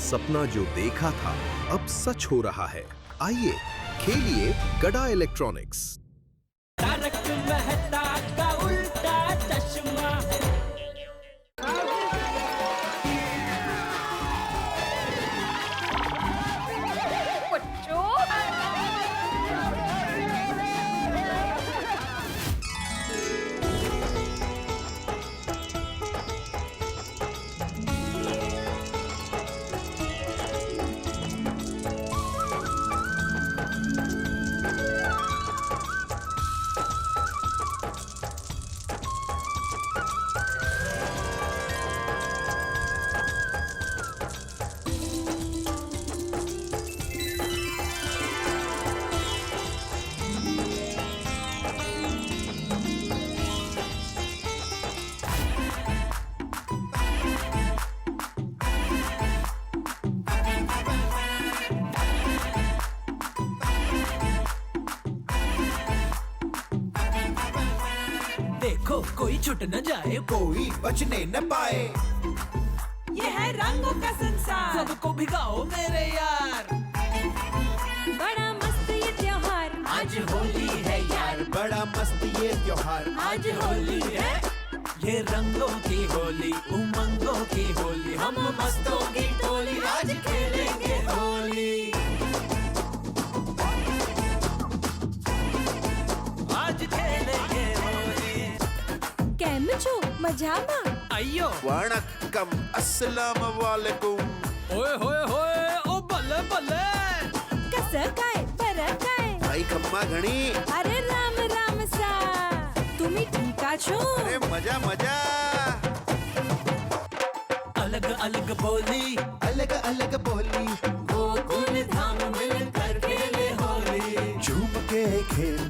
सपना जो देखा था अब सच हो रहा है। आइए खेलिए गड़ा इलेक्ट्रॉनिक्स। तारक मेहता का उल्टा चश्मा। देखो कोई छूट न जाए, कोई बचने न पाए। ये है रंगों का संसार, सबको भिगाओ मेरे यार। बड़ा मस्त ये त्योहार, आज होली है यार। बड़ा मस्त ये त्योहार, आज होली है। ये रंगों की होली, उमंगों की होली, हम मस्तों की टोली आज खेलेंगे होली। आज खेलेंगे होली। કેમ છો મજામાં? अयो वणक्कम अस्सलाम वालेकुम। ओए होए होए, ओ बल्ले बल्ले। कसं काय बरं काय? भाई खम्मा घणी। अरे राम राम सा तुम्ही ठीक છો? अरे मजा मजा। अलग अलग बोली, अलग अलग बोली, गोकुल धाम मिलकर खेले होली। झूम के खेल,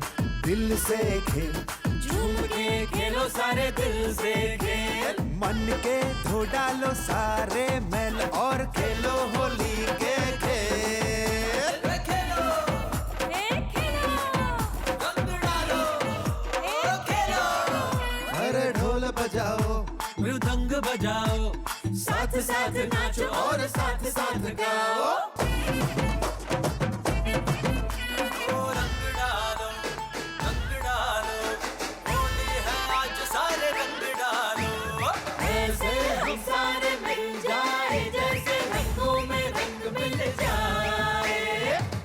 दिल से खेल, झूम के खेलो सारे दिल से खेल। मन के धो डालो सारे मैल और खेलो होली के खेल। खेलो ए खेलो रंग डालो, ओ खेलो अरे ढोल बजाओ, मृदंग बजाओ, साथ साथ नाचो और साथ साथ गाओ। ओ रंग डालो, होली है आज सारे रंग डालो। ऐसे हम सारे मिल जाए, जैसे रंगों में रंग मिल जाए।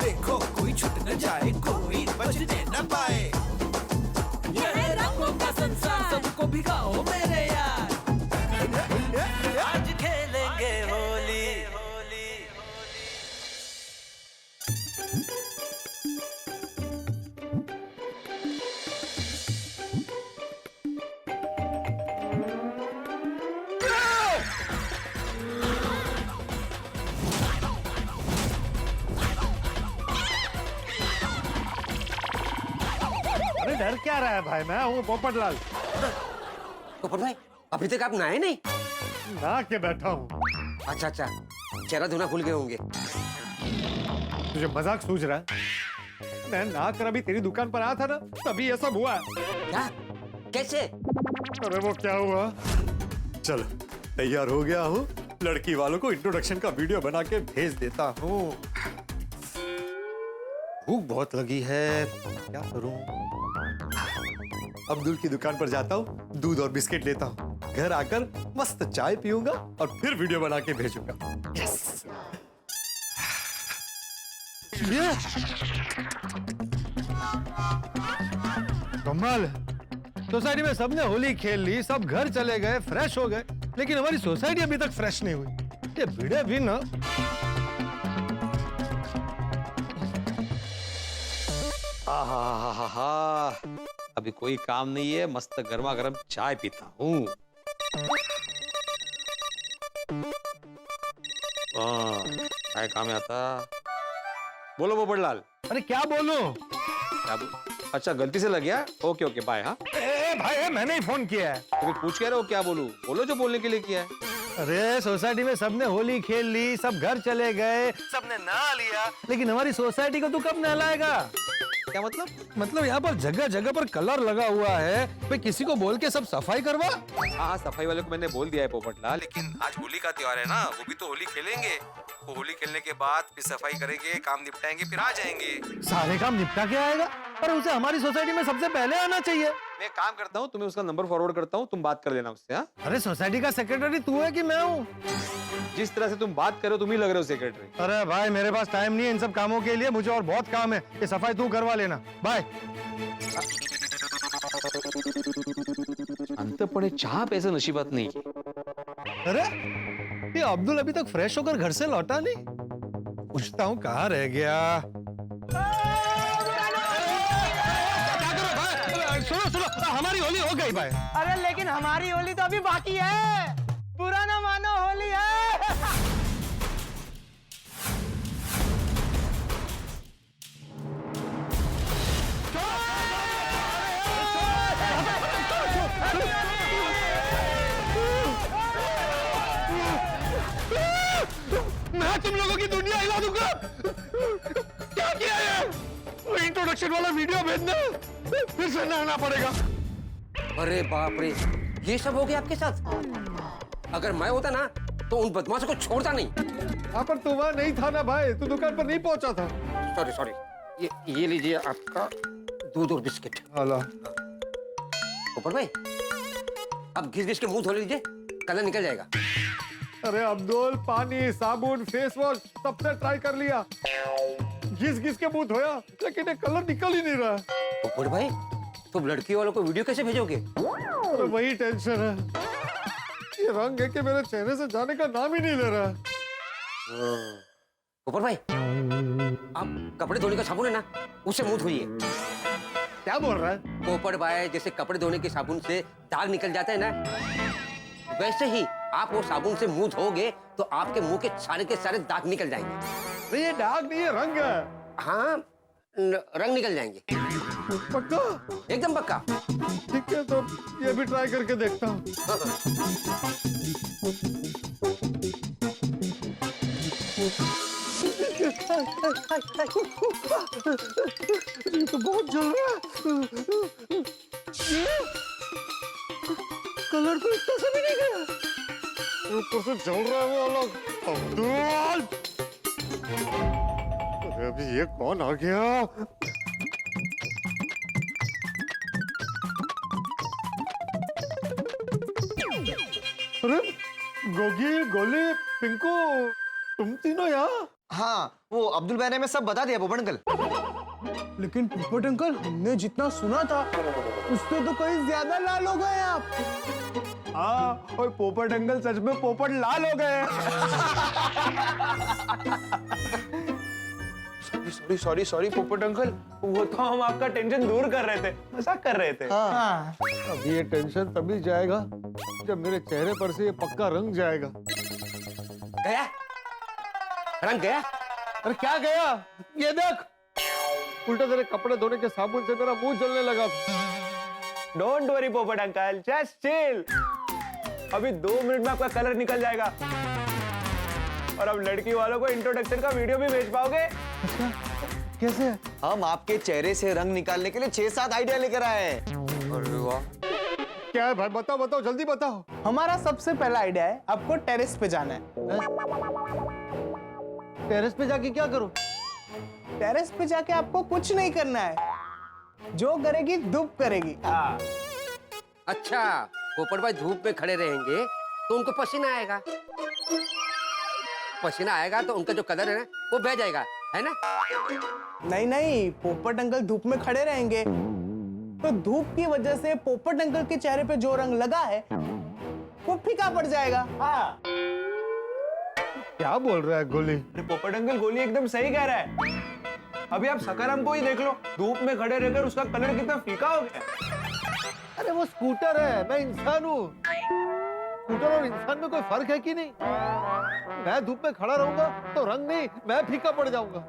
देखो कोई छूट न जाए, कोई बचने न पाए। ये है रंगों का संसार, सबको भिगाओ मेरे यार। आज खेलेंगे होली। अरे डर क्या रहा है भाई, मैं हूँ पोपटलाल। पोपट भाई अभी तक आप नहाए नहीं? नहा के बैठा हूँ। अच्छा अच्छा, चेहरा धोना भूल गए होंगे। तुझे मजाक सूझ रहा है? मैं नहा कर अभी तेरी दुकान पर आया था ना, तभी ये सब हुआ। क्या? कैसे? अरे वो क्या हुआ, चलो तैयार हो गया हूँ, लड़की वालों को इंट्रोडक्शन का वीडियो बना के भेज देता हूँ। भूख बहुत लगी है, क्या करूँ? अब्दुल की दुकान पर जाता हूँ, दूध और बिस्किट लेता हूँ, घर आकर मस्त चाय पीऊंगा और फिर वीडियो बना के भेजूंगा। यस। ये कमाल है, सोसाइटी में सबने होली खेल ली, सब घर चले गए, फ्रेश हो गए, लेकिन हमारी सोसाइटी अभी तक फ्रेश नहीं हुई। ये भिड़े भी ना। आहा, अभी कोई काम नहीं है, मस्त गर्मा गर्म चाय पीता हूँ। चाय काम में आता। बोलो पोपटलाल। अरे क्या बोलूं? क्या अच्छा गलती से लग गया। Okay okay bye. हाँ भाई मैंने ही फोन किया है। तो फिर पूछ कह रहे हो क्या बोलूं? बोलो जो बोलने के लिए किया है। अरे सोसाइटी में सबने होली खेल ली, सब घर चले गए, सबने नहा लिया, लेकिन हमारी सोसाइटी को तू कब नहलाएगा? क्या मतलब? मतलब यहाँ पर जगह जगह पर कलर लगा हुआ है, भाई किसी को बोल के सब सफाई करवा। हाँ, सफाई वाले को मैंने बोल दिया है पोपटलाल, लेकिन आज होली का त्योहार है ना, वो भी तो होली खेलेंगे। वो होली खेलने के बाद फिर सफाई करेंगे, काम निपटाएंगे, फिर आ जाएंगे। सारे काम निपटा के आएगा, पर उसे हमारी सोसाइटी में सबसे पहले आना चाहिए। मैं एक काम करता हूँ, तुम्हें उसका नंबर फॉरवर्ड करता हूँ, तुम बात कर लेना उससे। हाँ, अरे सोसाइटी का सेक्रेटरी तू है कि मैं हूँ? जिस तरह से तुम बात करो तुम ही लग रहे हो सेक्रेटरी। अरे भाई मेरे पास टाइम नहीं है इन सब कामों के लिए, मुझे और बहुत काम है। ये सफाई तू करवा लेना, बाय। अंत पड़े चाह पे ऐसे नसीबत नहीं। अरे ये अब्दुल अभी तक फ्रेश होकर घर से लौटा नहीं, पूछता हूँ कहाँ रह गया। सुनो सुनो, हमारी होली हो गई भाई। अरे लेकिन हमारी होली तो अभी बाकी है, बुरा ना मानो होली है। मैं तुम लोगों की दुनिया हिला दूंगा। क्या किया ये? वो इंट्रोडक्शन वाला वीडियो भेजना, फिर से नहाना पड़ेगा। अरे बाप रे, ये सब हो गया आपके साथ? अगर मैं होता ना तो उन बदमाशों को छोड़ता नहीं। हाँ पर तू वहाँ नहीं था ना भाई, तू दुकान पर नहीं पहुंचा था। सॉरी सॉरी, ये लीजिए आपका दूध और बिस्किट। हेलो ऊपर भाई, अब घिस घिस के मुंह धो लीजिए, कलर निकल जाएगा। अरे अब्दुल, पानी, साबुन, फेस वॉश सबसे ट्राई कर लिया, घिस घिस के मुंह धोया, लेकिन ये कलर निकल ही नहीं रहा। ऊपर भाई, तुम लड़की वालों को वीडियो कैसे भेजोगे? तो वही टेंशन है, ये रंग है कि मेरे चेहरे से जाने का नाम ही नहीं ले रहा। ऊपर भाई, आप कपड़े धोने का साबुन है ना, उससे मुंह धोइए। क्या बोल रहा है? पोपट भाई, जैसे कपड़े धोने के साबुन से दाग निकल जाता है ना, वैसे ही आप वो साबुन से मुंह धोगे तो आपके मुंह के सारे दाग निकल जाएंगे। नहीं ये दाग नहीं है, रंग है। हाँ, रंग निकल जाएंगे। पक्का? एकदम पक्का। ठीक है, तो ये भी ट्राई करके देखता हूँ। ये तो बहुत जल रहा है। कलर तो इतना से भी नहीं गया, ऊपर से जल रहा है वो अलग। अब्दुल, अरे अभी ये कौन आ गया? अरे गोगी, गोली, पिंकू, तुम तीनों यहाँ? हाँ, वो अब्दुल भाई ने हमें सब बता दिया पोपट अंकल। लेकिन पोपट अंकल, हमने जितना सुना था उससे तो कहीं ज्यादा लाल हो गए आप। हाँ, और पोपट अंकल सच में पोपट लाल हो गए। सॉरी पोपट अंकल, वो तो हम आपका टेंशन दूर कर रहे थे, मजाक कर रहे थे। हाँ। अब ये टेंशन तभी जाएगा जब मेरे चेहरे पर से ये पक्का रंग जाएगा। गया रंग गया? अरे क्या गया? ये देख, उल्टा तेरे कपड़े धोने के साबुन से मेरा मुंह जलने लगा था। डोंट वरी पोपट अंकल, जस्ट चिल। अभी 2 मिनट में आपका कलर निकल जाएगा और अब लड़की वालों को इंट्रोडक्शन का वीडियो भी भेज पाओगे। अच्छा, कैसे? हम आपके चेहरे से रंग निकालने के लिए 6-7 आइडिया लेकर आए हैं। अरे वाह, क्या है भाई? बताओ बताओ, जल्दी बताओ। हमारा सबसे पहला आइडिया है, आपको टेरेस पे जाना है। टेरेस पे जाके क्या करूं? टेरेस पे जाके आपको कुछ नहीं करना है, जो करेगी धूप करेगी। अच्छा, पोपट भाई धूप में खड़े रहेंगे तो उनको पसीना आएगा, पसीना आएगा तो उनका जो कलर है ना वो बह जाएगा, है ना? नहीं, पोपट अंकल धूप में खड़े रहेंगे तो धूप की वजह से पोपट अंकल के चेहरे पे जो रंग लगा है वो फीका पड़ जाएगा। हाँ। क्या बोल रहा है गोली? अरे पोपट अंकल, गोली एकदम सही कह रहा है। अभी आप सकाराम को ही देख लो, धूप में खड़े रहकर उसका कलर कितना फीका हो गया। अरे वो स्कूटर है, मैं इंसान हूँ। स्कूटर और इंसान में कोई फर्क है कि नहीं? मैं धूप में खड़ा रहूंगा तो रंग नहीं, मैं फीका पड़ जाऊंगा।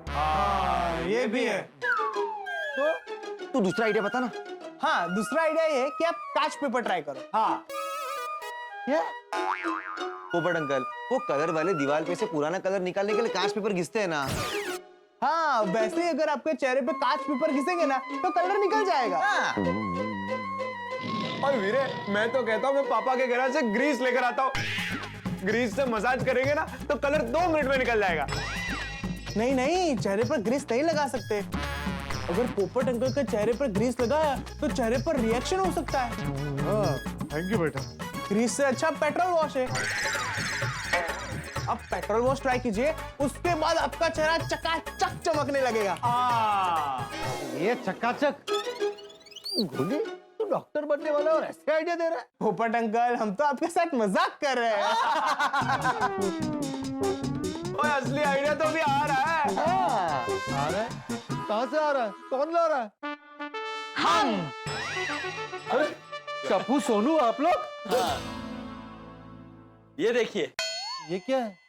ये भी है। तो तू दूसरा आइडिया बता ना। हाँ, दूसरा आइडिया ये है कि आप कांच पेपर ट्राई करो। हाँ। पोपट अंकल, वो कलर वाले दीवार पे से पुराना कलर निकालने के लिए कांच पेपर घिसते हैं ना। हाँ, वैसे ही अगर आपके चेहरे पे कांच पेपर घिसेंगे ना तो कलर निकल जाएगा। और वीरे, मैं तो कहता हूँ मैं पापा के घर से ग्रीस लेकर आता हूँ। ग्रीस से मसाज करेंगे ना तो कलर 2 मिनट में निकल जाएगा। नहीं नहीं, चेहरे पर ग्रीस नहीं लगा सकते। अगर पोपट अंकल के चेहरे पर ग्रीस लगाया तो चेहरे पर रिएक्शन हो सकता है। थैंक यू बेटा। ग्रीस से अच्छा पेट्रोल वॉश है। अब पेट्रोल वॉश ट्राई कीजिए, उसके बाद आपका चेहरा चकाचक चमकने लगेगा। ये चकाचक। गोली, तू डॉक्टर बनने वाला और ऐसे आइडिया दे रहा है? पोपट अंकल, हम तो आपके साथ मजाक कर रहे हैं। ओए, असली आइडिया तो भी आ रहा है। आ रहा है? कहाँ से आ रहा है? कौन ला रहा है? हम। अरे टप्पू सोनू, आप लोग? ये देखिए, ये क्या है?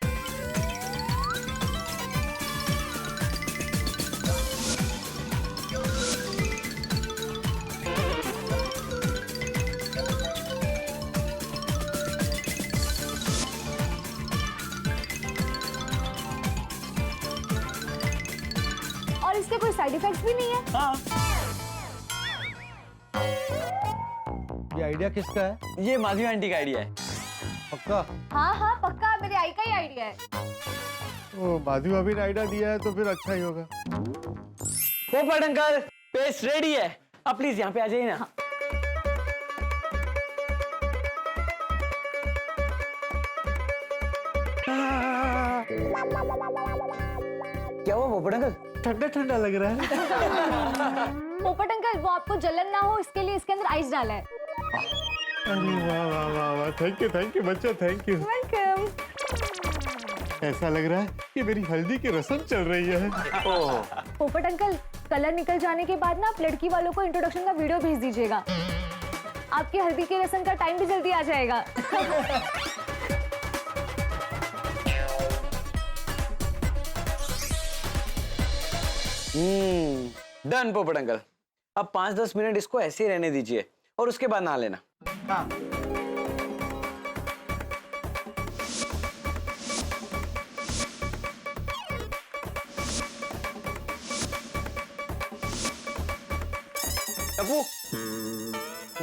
और इसके कोई साइड इफेक्ट्स भी नहीं है। ये आइडिया किसका है? ये माधवी आंटी का आइडिया है। पक्का? हाँ हाँ पक्का, मेरे आई का ही आइडिया है। ओ, माधवी भाभी ने आइडिया दिया है तो फिर अच्छा ही होगा। पोपट अंकल, पेस्ट रेडी है। आप प्लीज यहाँ पे आ जाइए ना। क्या हुआ पोपट अंकल? ठंडा ठंडा लग रहा है। पोपट अंकल, वो आपको जलन ना हो इसके लिए इसके अंदर आइस डाला है। अरे वाह वाह वाह वाह, थैंक यू बच्चा, थैंक यू। वेलकम। ऐसा लग रहा है कि मेरी हल्दी की रस्म चल रही है। पोपट अंकल, कलर निकल जाने के बाद ना आप लड़की वालों को इंट्रोडक्शन का वीडियो भेज दीजिएगा। आपकी हल्दी की रस्म का टाइम भी जल्दी आ जाएगा। डन पोपट अंकल। अब 5-10 मिनट इसको ऐसे ही रहने दीजिए और उसके बाद नहा लेना। टप्पू,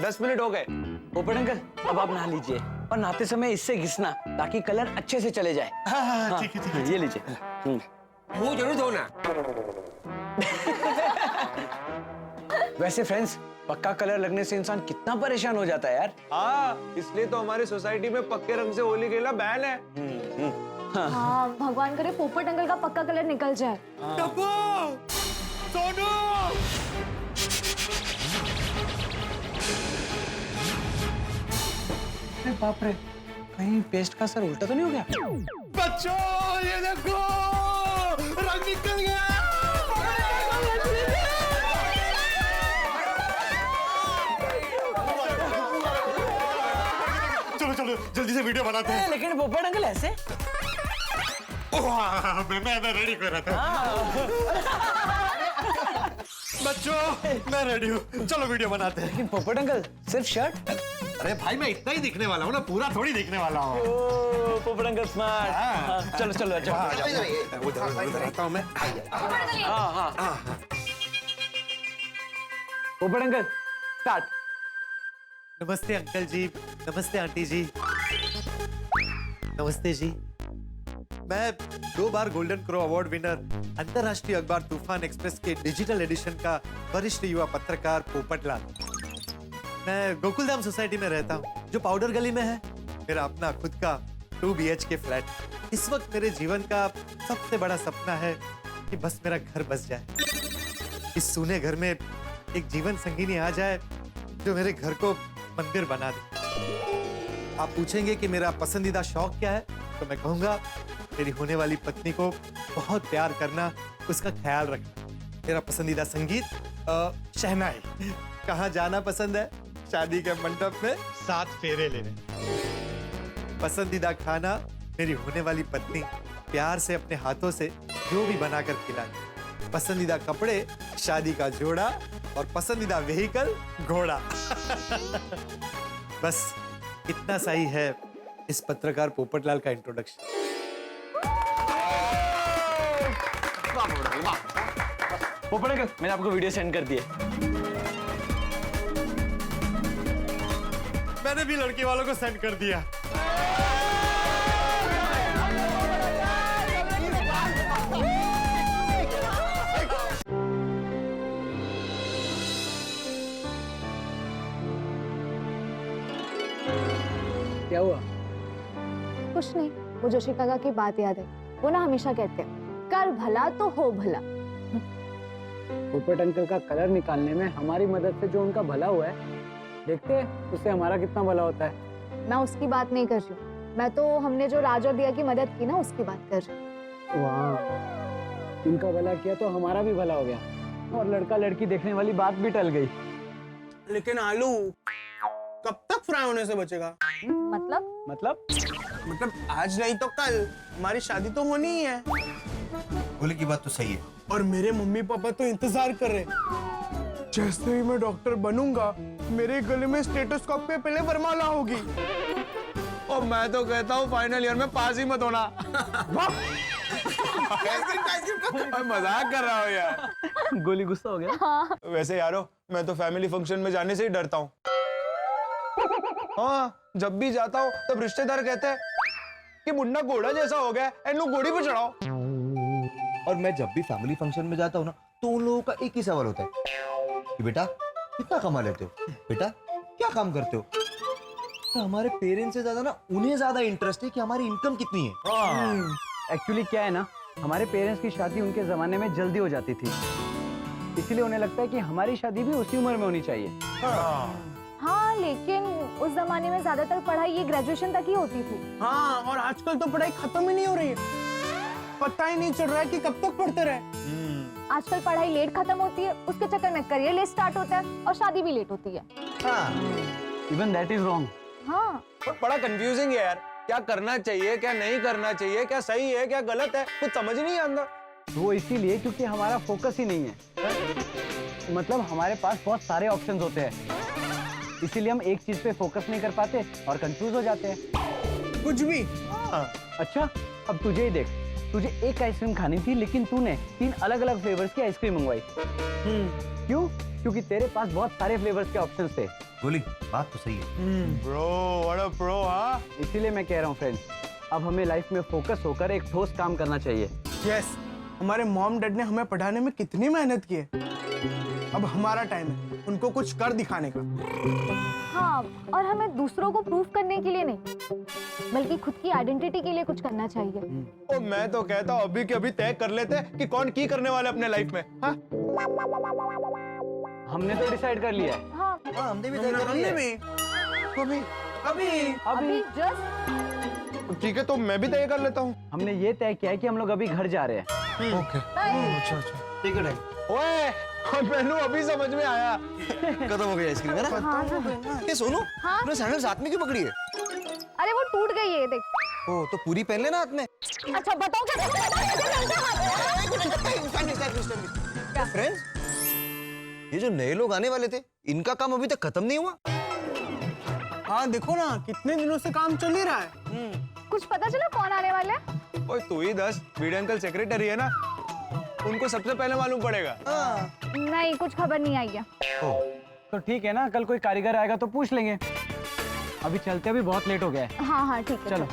10 मिनट हो गए। पोपट अंकल, अब आप नहा लीजिए और नहाते समय इससे घिसना ताकि कलर अच्छे से चले जाए। हाँ, ठीक है, ये लीजिए। मुंह जरूर धोना। वैसे फ्रेंड्स, पक्का कलर लगने से इंसान कितना परेशान हो जाता है यार। हाँ, इसलिए तो हमारी सोसाइटी में पक्के रंग से होली खेलना बैन है। हाँ, भगवान करे पोपट अंकल का पक्का कलर निकल जाए। टप्पू, सोनू। अरे बाप रे, कहीं पेस्ट का असर उल्टा तो नहीं हो गया? बच्चों, ये देखो, रंग निकल गया। चलो चलो जल्दी से वीडियो बनाते हैं। लेकिन पोपट अंकल ऐसे? मैं रेडी कर रहा था। बच्चों, मैं रेडी हूँ, चलो वीडियो बनाते हैं। लेकिन पोपट अंकल, सिर्फ शर्ट? अरे भाई, मैं इतना ही दिखने वाला हूँ ना, पूरा थोड़ी दिखने वाला हूँ। ओ, पोपट अंकल स्मार्ट। चलो चलो, अच्छा। उधर आता हूँ मैं। हाँ। पोपट अंकल, स्टार्ट। नमस्ते अंकल जी, नमस्ते आंटी जी, नमस्ते जी। मैं 2 बार गोल्डन क्रो अवार्ड विनर, अंतरराष्ट्रीय अखबार तूफान एक्सप्रेस के डिजिटल एडिशन का वरिष्ठ युवा पत्रकार पोपटलाल। मैं गोकुलधाम सोसाइटी में रहता हूँ, जो पाउडर गली में है। मेरा अपना खुद का 2 BHK फ्लैट। इस वक्त मेरे जीवन का सबसे बड़ा सपना है कि बस मेरा घर बस जाए। इस सूने घर में एक जीवन संगिनी आ जाए जो मेरे घर को मंदिर बना दे। आप पूछेंगे कि मेरा पसंदीदा शौक क्या है, तो मैं कहूंगा मेरी होने वाली पत्नी को बहुत प्यार करना, उसका ख्याल रखना। मेरा पसंदीदा संगीत शहनाई। कहाँ जाना पसंद है? शादी के मंडप में 7 फेरे लेने। पसंदीदा खाना मेरी होने वाली पत्नी प्यार से अपने हाथों से जो भी बनाकर खिलाए। पसंदीदा कपड़े शादी का जोड़ा और पसंदीदा व्हीकल घोड़ा। बस इतना सा ही है इस पत्रकार पोपटलाल का इंट्रोडक्शन। पोपट अंकल मैंने आपको वीडियो सेंड कर दिया। मैंने भी लड़की वालों को सेंड कर दिया। क्या हुआ? कुछ नहीं, मुझे शिकागा की बात याद है। वो ना हमेशा कहते हैं कर भला तो हो भला। पोपट अंकल का कलर निकालने में हमारी मदद से जो उनका भला हुआ है, देखते हैं उससे हमारा कितना भला होता है। मैं उसकी बात नहीं कर रही हूँ, मैं तो हमने जो राज और दिया की मदद की ना उसकी बात कर रही हूँ। वाह, उनका भला किया तो हमारा भी भला हो गया और लड़का लड़की देखने वाली बात भी टल गई। लेकिन आलू कब तक फ्राई होने से बचेगा? मतलब आज नहीं तो कल हमारी शादी तो होनी ही है। होली की बात तो सही है। और मेरे मम्मी पापा तो इंतजार कर रहे। जैसे ही मैं डॉक्टर बनूंगा मेरे गले में स्टेथोस्कोप पे पहले वरमाला होगी। और मैं तो कहता हूँ फाइनल ईयर में पास ही मत होना। मजाक कर रहा हूँ यार। गोली गुस्सा हो गया। वैसे यारो मैं तो फैमिली फंक्शन में जाने से ही डरता हूँ। हाँ, जब भी जाता हूँ तब रिश्तेदार कहते हैं कि मुन्ना घोड़ा जैसा हो गया, इन्हें घोड़ी पे चढ़ाओ। और मैं जब भी फैमिली फंक्शन में जाता हूँ ना तो उन लोगों का एक ही सवाल होता है कि बेटा कितना कमा लेते हो, बेटा क्या काम करते हो। तो हमारे पेरेंट्स से ज्यादा ना उन्हें ज्यादा इंटरेस्ट है कि हमारी इनकम कितनी है। एक्चुअली क्या है ना, हमारे पेरेंट्स की शादी उनके जमाने में जल्दी हो जाती थी, इसीलिए उन्हें लगता है कि हमारी शादी भी उसी उम्र में होनी चाहिए। हाँ, लेकिन उस जमाने में ज्यादातर पढ़ाई ये ग्रेजुएशन तक ही होती थी। हाँ, और आजकल तो पढ़ाई खत्म ही नहीं हो रही है। पता ही नहीं चल रहा है कि कब तक पढ़ते रहे। आजकल पढ़ाई लेट खत्म होती है, उसके चक्कर में करियर लेट स्टार्ट होता है और शादी भी लेट होती है। Even that is wrong. हाँ, पर बड़ा कंफ्यूजिंग है यार, क्या करना चाहिए क्या नहीं करना चाहिए, क्या सही है क्या गलत है, कुछ समझ नहीं आता। वो इसीलिए क्योंकि हमारा फोकस ही नहीं है। मतलब हमारे पास बहुत सारे ऑप्शंस होते हैं, इसीलिए हम एक चीज पे फोकस नहीं कर पाते और कंफ्यूज हो जाते हैं। कुछ भी। अच्छा, अब तुझे ही देख, तुझे एक आइसक्रीम खानी थी लेकिन तूने 3 अलग अलग फ्लेवर्स की आइसक्रीम मंगवाई। क्यों? क्योंकि तेरे पास बहुत सारे फ्लेवर्स के ऑप्शंस थे। गोली बात तो सही है। Bro, what a pro. हाँ, इसीलिए मैं कह रहा हूँ फ्रेंड्स, अब हमें लाइफ में फोकस होकर एक ठोस काम करना चाहिए। यस, हमारे मॉम डैड ने हमें पढ़ाने में कितनी मेहनत की है। अब हमारा टाइम है उनको कुछ कर दिखाने का। हाँ, और हमें दूसरों को प्रूफ करने के लिए नहीं, बल्कि खुद की आइडेंटिटी के लिए कुछ करना चाहिए। ओ, मैं तो कहता हूँ अभी के अभी तय कर लेते हैं कि कौन की करने वाला अपने लाइफ में। हाँ? हमने तो डिसाइड कर लिया है। हाँ, हमने भी तय कर लिया है। अभी जस्ट। ठीक है, तो मैं भी तय कर लेता हूँ। हमने ये तय किया है कि हम लोग अभी घर जा रहे हैं। ओके, अच्छा अच्छा, टिकट है। ओए, मैनू अभी समझ में आया। खत्म हो गई आइसक्रीम है ना। ये सोनू, तूने सैंडल साथ में क्यों पकड़ी है? अरे वो टूट गई है, देख। ओ, तो पूरी पहन लेना हाथ में। अच्छा बताओ क्या? फ्रेंड्स, ये जो नए लोग आने वाले थे, इनका काम अभी तक खत्म नहीं हुआ। हाँ, देखो ना कितने दिनों से काम चल ही रहा है। कुछ पता चला कौन आने वाले हैं? ओए, तू ही 10 वीडियो अंकल सेक्रेटरी है ना, उनको सबसे पहले मालूम पड़ेगा। नहीं, कुछ खबर नहीं आई है। तो ठीक है ना, कल कोई कारीगर आएगा तो पूछ लेंगे। अभी चलते, अभी बहुत लेट हो गया है। हाँ हाँ, ठीक है, चलो।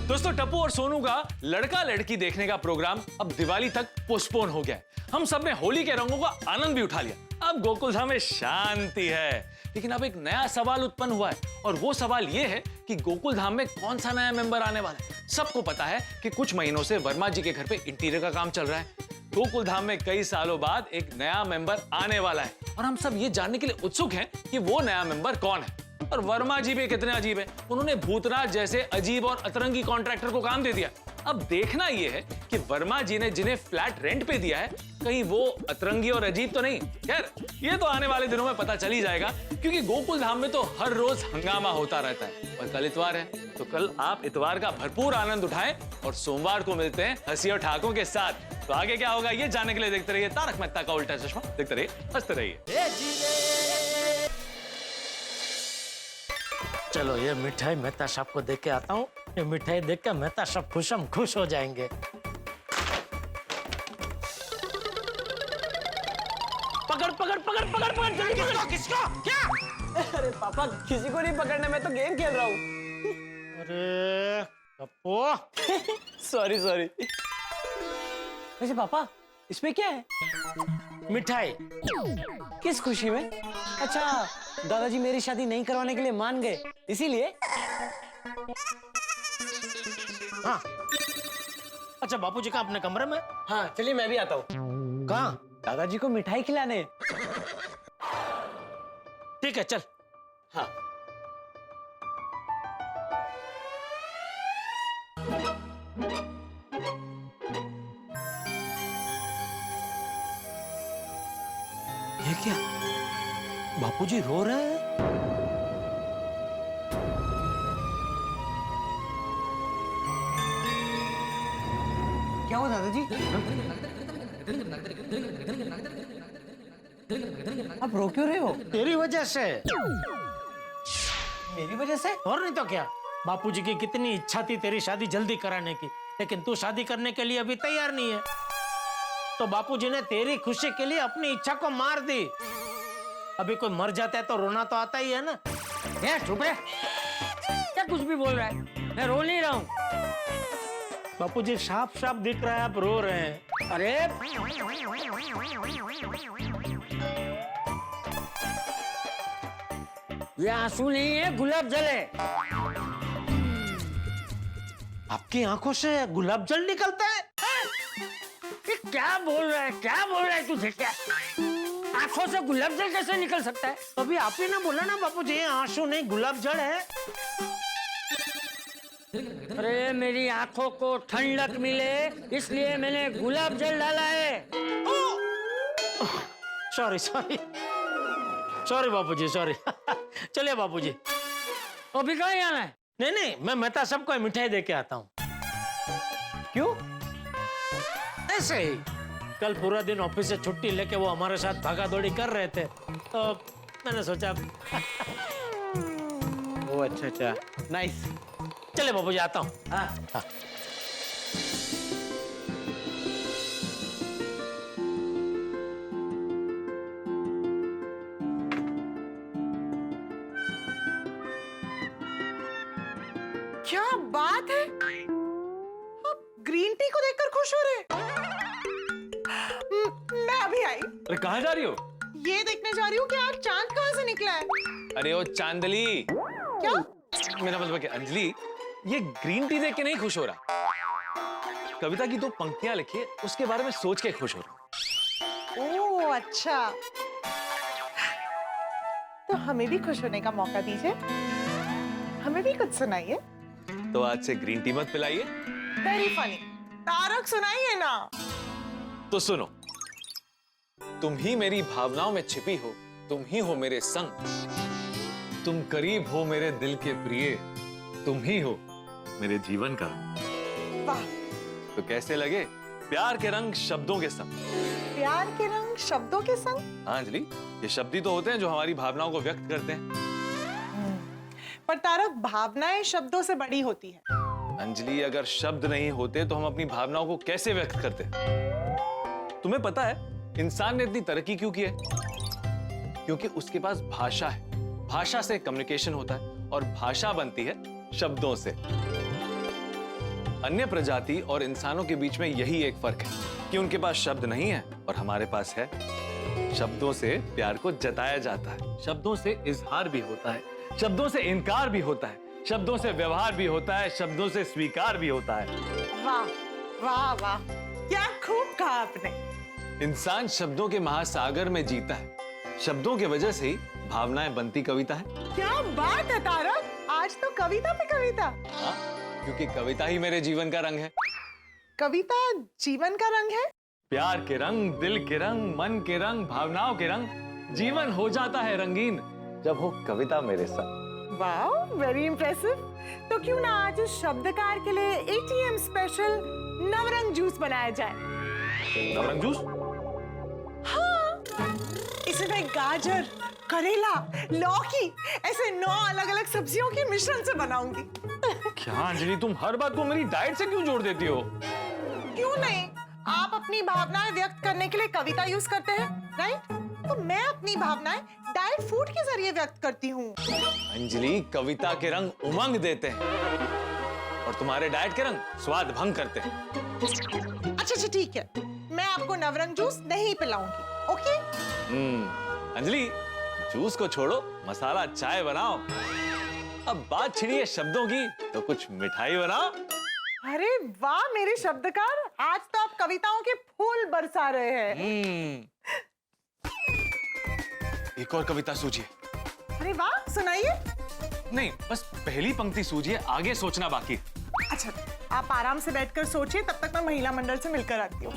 दोस्तों, टप्पू और सोनू का लड़का लड़की देखने का प्रोग्राम अब दिवाली तक पोस्टपोन हो गया है। हम सब ने होली के रंगों का आनंद भी उठा लिया। अब गोकुलधाम में शांति है, लेकिन अब एक नया सवाल उत्पन्न हुआ है, और वो सवाल ये है कि गोकुलधाम में कौन सा नया मेंबर आने वाला है। सबको पता है कि कुछ महीनों से वर्मा जी के घर पे इंटीरियर का काम चल रहा है। गोकुलधाम में कई सालों बाद एक नया मेंबर आने वाला है, और हम सब ये जानने के लिए उत्सुक हैं कि वो नया मेंबर कौन है। और वर्मा जी भी कितने अजीब है, उन्होंने भूतनाथ जैसे अजीब और अतरंगी कॉन्ट्रैक्टर को काम दे दिया। अब देखना यह है कि वर्मा जी ने जिन्हें फ्लैट रेंट पे दिया है, कहीं वो अतरंगी और अजीब तो नहीं। खैर, ये तो आने वाले दिनों में पता चल ही जाएगा, क्योंकि गोकुलधाम में तो हर रोज हंगामा होता रहता है। और कल इतवार है, तो कल आप इतवार का भरपूर आनंद उठाएं, और सोमवार को मिलते हैं हंसी और ठाकों के साथ। तो आगे क्या होगा ये जानने के लिए देखते रहिए तारक मेहता का उल्टा चश्मा। देखते रहिए, हंसते रहिए। चलो ये मिठाई मेहता साहब को देके आता हूँ। ये मिठाई देख कर मेहता साहब खुश हो जाएंगे। पकड़ पकड़ पकड़ पकड़ पकड़ जल्दी पकड़। किसको? क्या? अरे पापा किसी को नहीं पकड़ना, मैं तो गेम खेल रहा हूँ। अरे पप्पू सॉरी सॉरी। वैसे पापा इसमें क्या है? मिठाई। किस खुशी में? अच्छा दादाजी मेरी शादी नहीं करवाने के लिए मान गए, इसीलिए? हाँ। अच्छा बापूजी का अपने कमरे में? हाँ चलिए मैं भी आता हूँ। कहाँ? दादाजी को मिठाई खिलाने। ठीक है चल। हाँ। ये क्या? बापूजी रो रहे हैं? क्या हुआ दादाजी? आप रो क्यों रहे हो? तेरी वजह से। मेरी वजह से? और नहीं तो क्या। बापूजी की कितनी इच्छा थी तेरी शादी जल्दी कराने की, लेकिन तू शादी करने के लिए अभी तैयार नहीं है, तो बापूजी ने तेरी खुशी के लिए अपनी इच्छा को मार दी। अभी कोई मर जाता है तो रोना तो आता ही है ना। चुप है, क्या कुछ भी बोल रहा है? मैं रो नहीं रहा हूँ। बापूजी साफ साफ दिख रहा है आप रो रहे हैं। अरे ये आंसू नहीं है, गुलाब जल है। आपकी आंखों से गुलाब जल निकलता है? ये क्या बोल रहा है, क्या बोल रहा है तुझे? क्या आंखों से गुलाब जल कैसे निकल सकता है? अभी आपने ना बोला ना बापूजी आंसू नहीं गुलाब जल है। अरे मेरी आंखों को ठंडक मिले इसलिए मैंने गुलाब जल डाला है। सॉरी सॉरी सॉरी बापूजी सॉरी। चलिए बापूजी। अभी कहाँ जाना है? नहीं नहीं मैं मेहता सबको मिठाई दे के आता हूँ। क्यों? ऐसे ही कल पूरा दिन ऑफिस से छुट्टी लेके वो हमारे साथ भागा दौड़ी कर रहे थे, तो मैंने सोचा। ओ अच्छा नाइस। चले बाबूजी आता हूँ। हाँ। हाँ। क्या बात है, आप ग्रीन टी को देखकर खुश हो रहे? मैं अभी आई। अरे कहाँ जा रही हो? ये देखने जा रही हूँ कि आज चांद कहाँ से निकला है। अरे ओ चांदली। क्या? मेरा मतलब कि अंजलि, ये ग्रीन टी देख के नहीं खुश हो रहा, कविता की दो पंक्तियां लिखी है उसके बारे में सोच के खुश हो रहा। ओह अच्छा, तो हमें भी खुश होने का मौका दीजिए, हमें भी कुछ सुनाइए। तो आज से ग्रीन टी मत पिलाइए। Very funny. तारक सुनाइए ना। तो सुनो, तुम ही मेरी भावनाओं में छिपी हो, तुम ही हो मेरे संग, तुम करीब हो मेरे दिल के प्रिय, तुम ही हो मेरे जीवन का। वाह। तो कैसे लगे प्यार के रंग शब्दों के संग? प्यार के रंग शब्दों के संग? हाँ अंजलि, ये शब्द ही तो होते हैं जो हमारी भावनाओं को व्यक्त करते हैं। पर तारक, भावनाएं शब्दों से बड़ी होती है। अंजलि, अगर शब्द नहीं होते तो हम अपनी भावनाओं को कैसे व्यक्त करते? तुम्हें पता है इंसान ने इतनी तरक्की क्यों की है? क्योंकि उसके पास भाषा है। भाषा से कम्युनिकेशन होता है और भाषा बनती है शब्दों से। अन्य प्रजाति और इंसानों के बीच में यही एक फर्क है कि उनके पास शब्द नहीं है और हमारे पास है। शब्दों से प्यार को जताया जाता है, शब्दों से इजहार भी होता है, शब्दों से इनकार भी होता है, शब्दों से व्यवहार भी होता है, शब्दों से स्वीकार भी होता है। वाह वाह वाह, क्या खूब कहा आपने। इंसान शब्दों के महासागर में जीता है, शब्दों की वजह से ही भावनाएं बनती कविता है। क्या बात है तारक, आज तो कविता पे कविता। हाँ, क्योंकि कविता ही मेरे जीवन का रंग है। कविता जीवन का रंग है? प्यार के रंग, दिल के रंग, मन के रंग, भावनाओं के रंग, जीवन हो जाता है रंगीन जब हो कविता मेरे साथ। वाह, वेरी इंप्रेसिव। तो क्यों ना आज इस शब्दकार के लिए ATM स्पेशल नवरंग जूस बनाया जाए। नवरंग जूस? हाँ, इसमें गाजर, करेला, लौकी, ऐसे 9 अलग-अलग सब्जियों के मिश्रण से बनाऊंगी। क्या अंजलि, तुम हर बात को मेरी डाइट से क्यों जोड़ देती हो? क्यों नहीं? आप अपनी भावनाएं व्यक्त करने के लिए कविता यूज करते हैं, राइट? तो मैं अपनी भावनाएं डाइट फूड के जरिए व्यक्त करती हूँ। अंजलि, कविता के रंग उमंग देते हैं और तुम्हारे डाइट के रंग स्वाद भंग करते हैं। अच्छा ठीक है, मैं आपको नवरंग जूस नहीं पिलाऊंगी, ओके? अंजलि, जूस को छोड़ो, मसाला चाय बनाओ। अब बात छिड़ी है शब्दों की, तो कुछ मिठाई बनाओ। अरे वाह मेरे शब्दकार, आज तो आप कविताओं के फूल बरसा रहे हैं। एक और कविता सूझिए। अरे वाह, सुनाइए। नहीं, बस पहली पंक्ति सूझिए, आगे सोचना बाकी। अच्छा, आप आराम से बैठकर सोचिए, तब तक मैं महिला मंडल से मिलकर आती हूँ।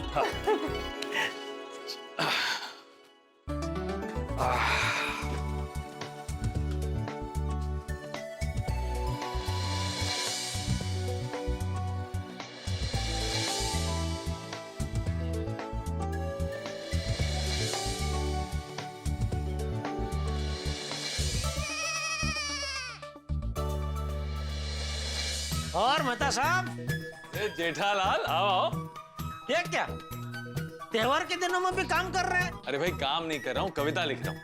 और मेहता साहब, जेठालाल, आओ। ये क्या त्योहार के दिनों में भी काम कर रहे हैं? अरे भाई, काम नहीं कर रहा हूँ, कविता लिख रहा हूँ।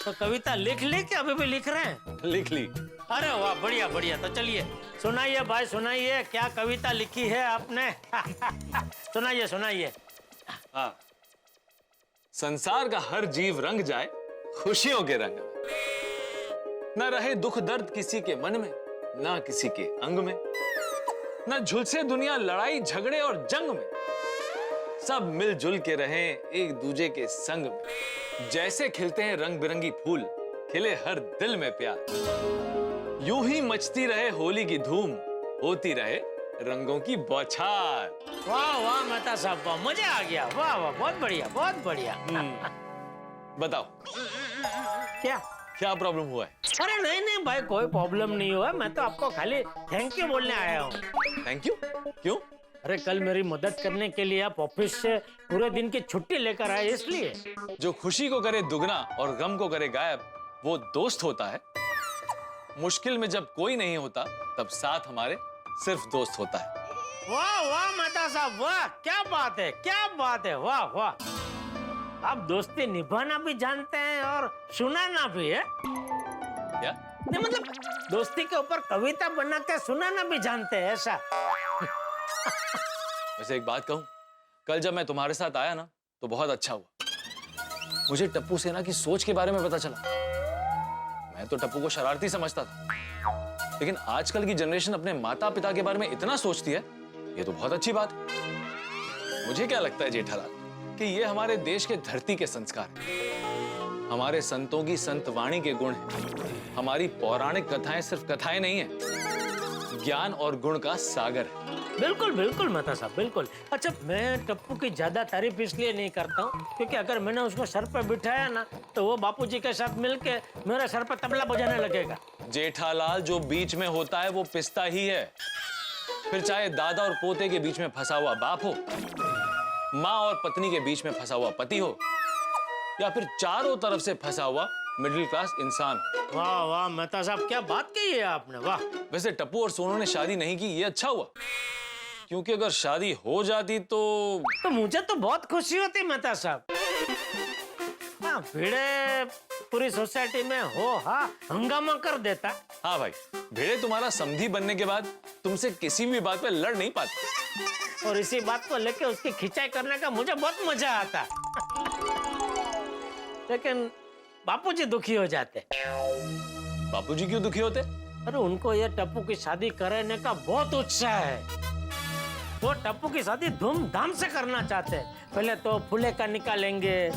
तो कविता लिख ली कि अभी भी लिख रहे हैं? लिख ली। अरे वाह, बढ़िया बढ़िया। तो चलिए सुनाइए भाई, सुनाइए, क्या कविता लिखी है आपने? सुनाइए सुनाइए। हाँ, संसार का हर जीव रंग जाए खुशियों के रंग में, न रहे दुख दर्द किसी के मन में, ना किसी के अंग में, न झुलसे दुनिया लड़ाई झगड़े और जंग में, सब मिलजुल के रहें एक दूजे के संग में, जैसे खिलते हैं रंग बिरंगी फूल, खिले हर दिल में प्यार, यूं ही मचती रहे होली की धूम, होती रहे रंगों की बौछार। वाह वाह मेहता साहब, वाह, मजा आ गया। वाह वाह, बहुत बढ़िया बहुत बढ़िया। बताओ क्या क्या प्रॉब्लम हुआ है? अरे नहीं नहीं भाई, कोई प्रॉब्लम नहीं हुआ। मैं तो आपको खाली थैंक यू बोलने आया हूँ। Thank you? क्यों? अरे कल मेरी मदद करने के लिए आप ऑफिस से पूरे दिन की छुट्टी लेकर आए, इसलिए। जो खुशी को करे दुगना और गम को करे गायब, वो दोस्त होता है। मुश्किल में जब कोई नहीं होता, तब साथ हमारे सिर्फ दोस्त होता है। वाह वाह मेहता साहब, वाह, क्या बात है, क्या बात है, वाह वाह। आप दोस्ती निभाना भी जानते हैं और सुनाना भी है। क्या? नहीं मतलब दोस्ती के ऊपर कविता बना के सुनाना भी जानते हैं, ऐसा। वैसे एक बात कहूं, कल जब मैं तुम्हारे साथ आया ना, तो बहुत अच्छा हुआ। मुझे टप्पू सेना की सोच के बारे में पता चला। मैं तो टप्पू को शरारती समझता था, लेकिन आजकल की जनरेशन अपने माता पिता के बारे में इतना सोचती है, ये तो बहुत अच्छी बात है। मुझे क्या लगता है जेठालाल, कि ये हमारे देश के धरती के संस्कार हैं। हमारे संतों की संत वाणी के गुण हैं। हमारी पौराणिक कथाएं सिर्फ कथाएं नहीं है, ज्ञान और गुण का सागर है। बिल्कुल बिल्कुल मेहता साहब, बिल्कुल। अच्छा, मैं टप्पू की ज्यादा तारीफ इसलिए नहीं करता हूँ क्योंकि अगर मैंने उसको सर पर बिठाया ना, तो वो बापूजी के साथ मिलके मेरे सर पर तबला बजाने लगेगा। जेठालाल, जो बीच में होता है वो पिसता ही है। फिर चाहे दादा और पोते के बीच में फंसा हुआ बाप हो, माँ और पत्नी के बीच में फंसा हुआ पति हो, या फिर चारों तरफ से फंसा हुआ मिडिल क्लास इंसान। वाह वाह मेहता साहब, क्या बात कही है आपने, वाह। वैसे टप्पू और सोनू ने शादी नहीं की, ये अच्छा हुआ, क्योंकि अगर शादी हो जाती तो मुझे तो बहुत खुशी होती मेहता साहब। हाँ, भिड़े पूरी सोसाइटी में हो, हाँ, हंगामा कर देता। हाँ भाई, भिड़े तुम्हारा समधी बनने के बाद तुमसे किसी भी बात पे लड़ नहीं पाती, और इसी बात को लेके उसकी खिंचाई करने का मुझे बहुत मजा आता। लेकिन बापूजी दुखी हो जाते। बापूजी क्यों दुखी होते? अरे उनको ये टप्पू की शादी कराने का बहुत उत्साह है। वो टप्पू की शादी धूमधाम से करना चाहते हैं। पहले तो फूले का निकालेंगे।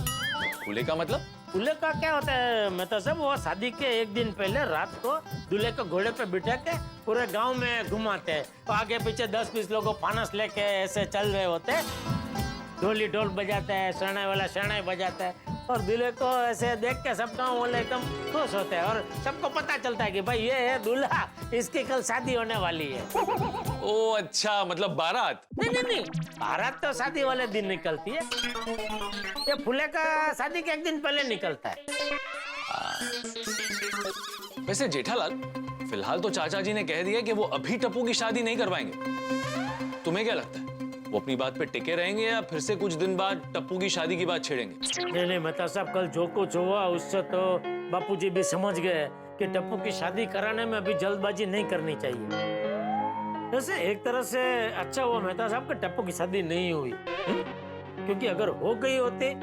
फूले का मतलब? दूल्हे का क्या होता है मेहता साहब, वो शादी के एक दिन पहले रात को दूल्हे को घोड़े पे बिठा के पूरे गांव में घुमाते हैं। तो आगे पीछे 10-20 लोग फानस लेके ऐसे चल रहे होते हैं, ढोली ढोल बजाता है, शहनाई वाला शहनाई बजाता है, और दूल्हे को ऐसे देख के सब गाँव वाले एकदम खुश होते हैं, और सबको पता चलता है कि भाई ये है दूल्हा, इसकी कल शादी होने वाली है। ओ अच्छा, मतलब बारात? नहीं, बारात तो शादी वाले दिन निकलती है, ये फूले का शादी के एक दिन पहले निकलता है। वैसे जेठालाल, फिलहाल तो चाचा जी ने कह दिया कि वो अभी टप्पू की शादी नहीं करवाएंगे। तुम्हें क्या लगता है, वो अपनी बात पे टिके रहेंगे या फिर से कुछ दिन बाद टप्पू की शादी की बात छेड़ेंगे? नहीं मेहता साहब, कल जो कुछ हुआ उससे तो बापूजी भी समझ गए कि टप्पू की शादी कराने में अभी जल्दबाजी नहीं करनी चाहिए। वैसे एक तरह से अच्छा हुआ मेहता साहब कि टप्पू की शादी नहीं हुई, क्योंकि अगर हो गई होती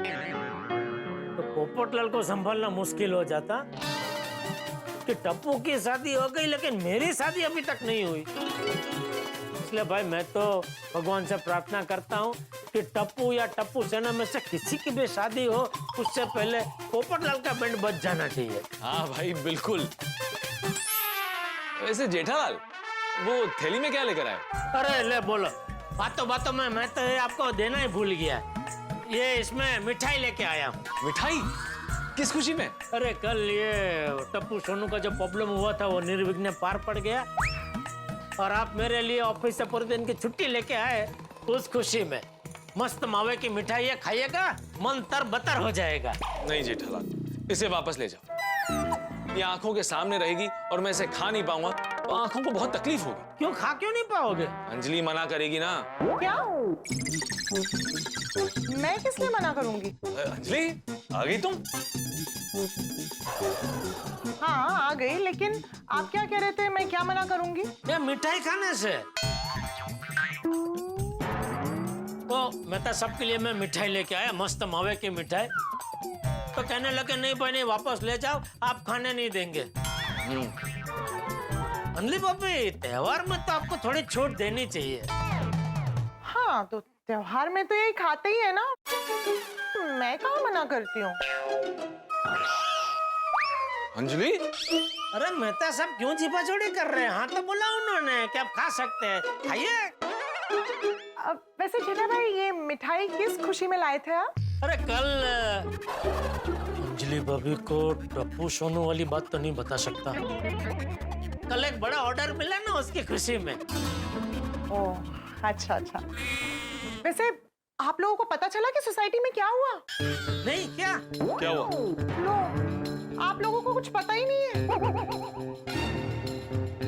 तो पोपटलाल को संभालना मुश्किल हो जाता कि टप्पू की शादी हो गई लेकिन मेरी शादी अभी तक नहीं हुई। इसलिए भाई मैं तो भगवान से प्रार्थना करता हूँ कि टप्पू या टप्पू सेना में से किसी की भी शादी हो उससे पहले पोपटलाल का बैंड बज जाना चाहिए। हाँ भाई बिल्कुल। वैसे जेठालाल, वो थैली में क्या लेकर आए? अरे ले बोलो, बातों में मैं तो ये आपको देना ही भूल गया। ये इसमें मिठाई लेके आया हूँ। मिठाई? किस खुशी में? अरे कल ये टप्पू सोनू का जो प्रॉब्लम हुआ था वो निर्विघ्न पार पड़ गया और आप मेरे लिए ऑफिस से पूरे दिन की छुट्टी लेके आए, उस खुशी में मस्त मावे की मिठाई है, खाइएगा मन तर बतर हो जाएगा। नहीं जेठालाल, इसे वापस ले जाओ। ये आंखों के सामने रहेगी और मैं इसे खा नहीं पाऊंगा तो आंखों को बहुत तकलीफ होगी। क्यों क्यों नहीं पाओगे? अंजलि मना करेगी ना। क्या? मैं किस लिए मना करूंगी? अंजलि, आ गई तुम? हाँ आ गई, लेकिन आप क्या कह रहे थे, मैं क्या मना करूंगी? ये मिठाई खाने से। तो मेहता सबके लिए मैं मिठाई लेके आया, मस्त मावे की मिठाई। तो कहने लगे नहीं भाई नहीं, वापस ले जाओ, आप खाने नहीं देंगे। अंजलि भाभी, त्योहार में तो आपको थोड़ी छूट देनी चाहिए। हाँ तो त्योहार में तो यही खाते ही है ना, मैं कहाँ मना करती हूँ। अंजलि, अरे मेहता साहब क्यों छिपाछोड़ी कर रहे हैं? हाँ तो बोला उन्होंने कि आप खा सकते हैं, खाइए। वैसे जेठा भाई, ये मिठाई किस खुशी में लाए थे आप? अरे कल अंजलि भाभी को टप्पू सोनू वाली बात तो नहीं बता सकता। कल एक बड़ा ऑर्डर मिला ना, उसकी खुशी में। ओह अच्छा। वैसे आप लोगों को पता चला कि सोसाइटी में क्या हुआ? नहीं, क्या हुआ? लो, आप लोगों को कुछ पता ही नहीं है।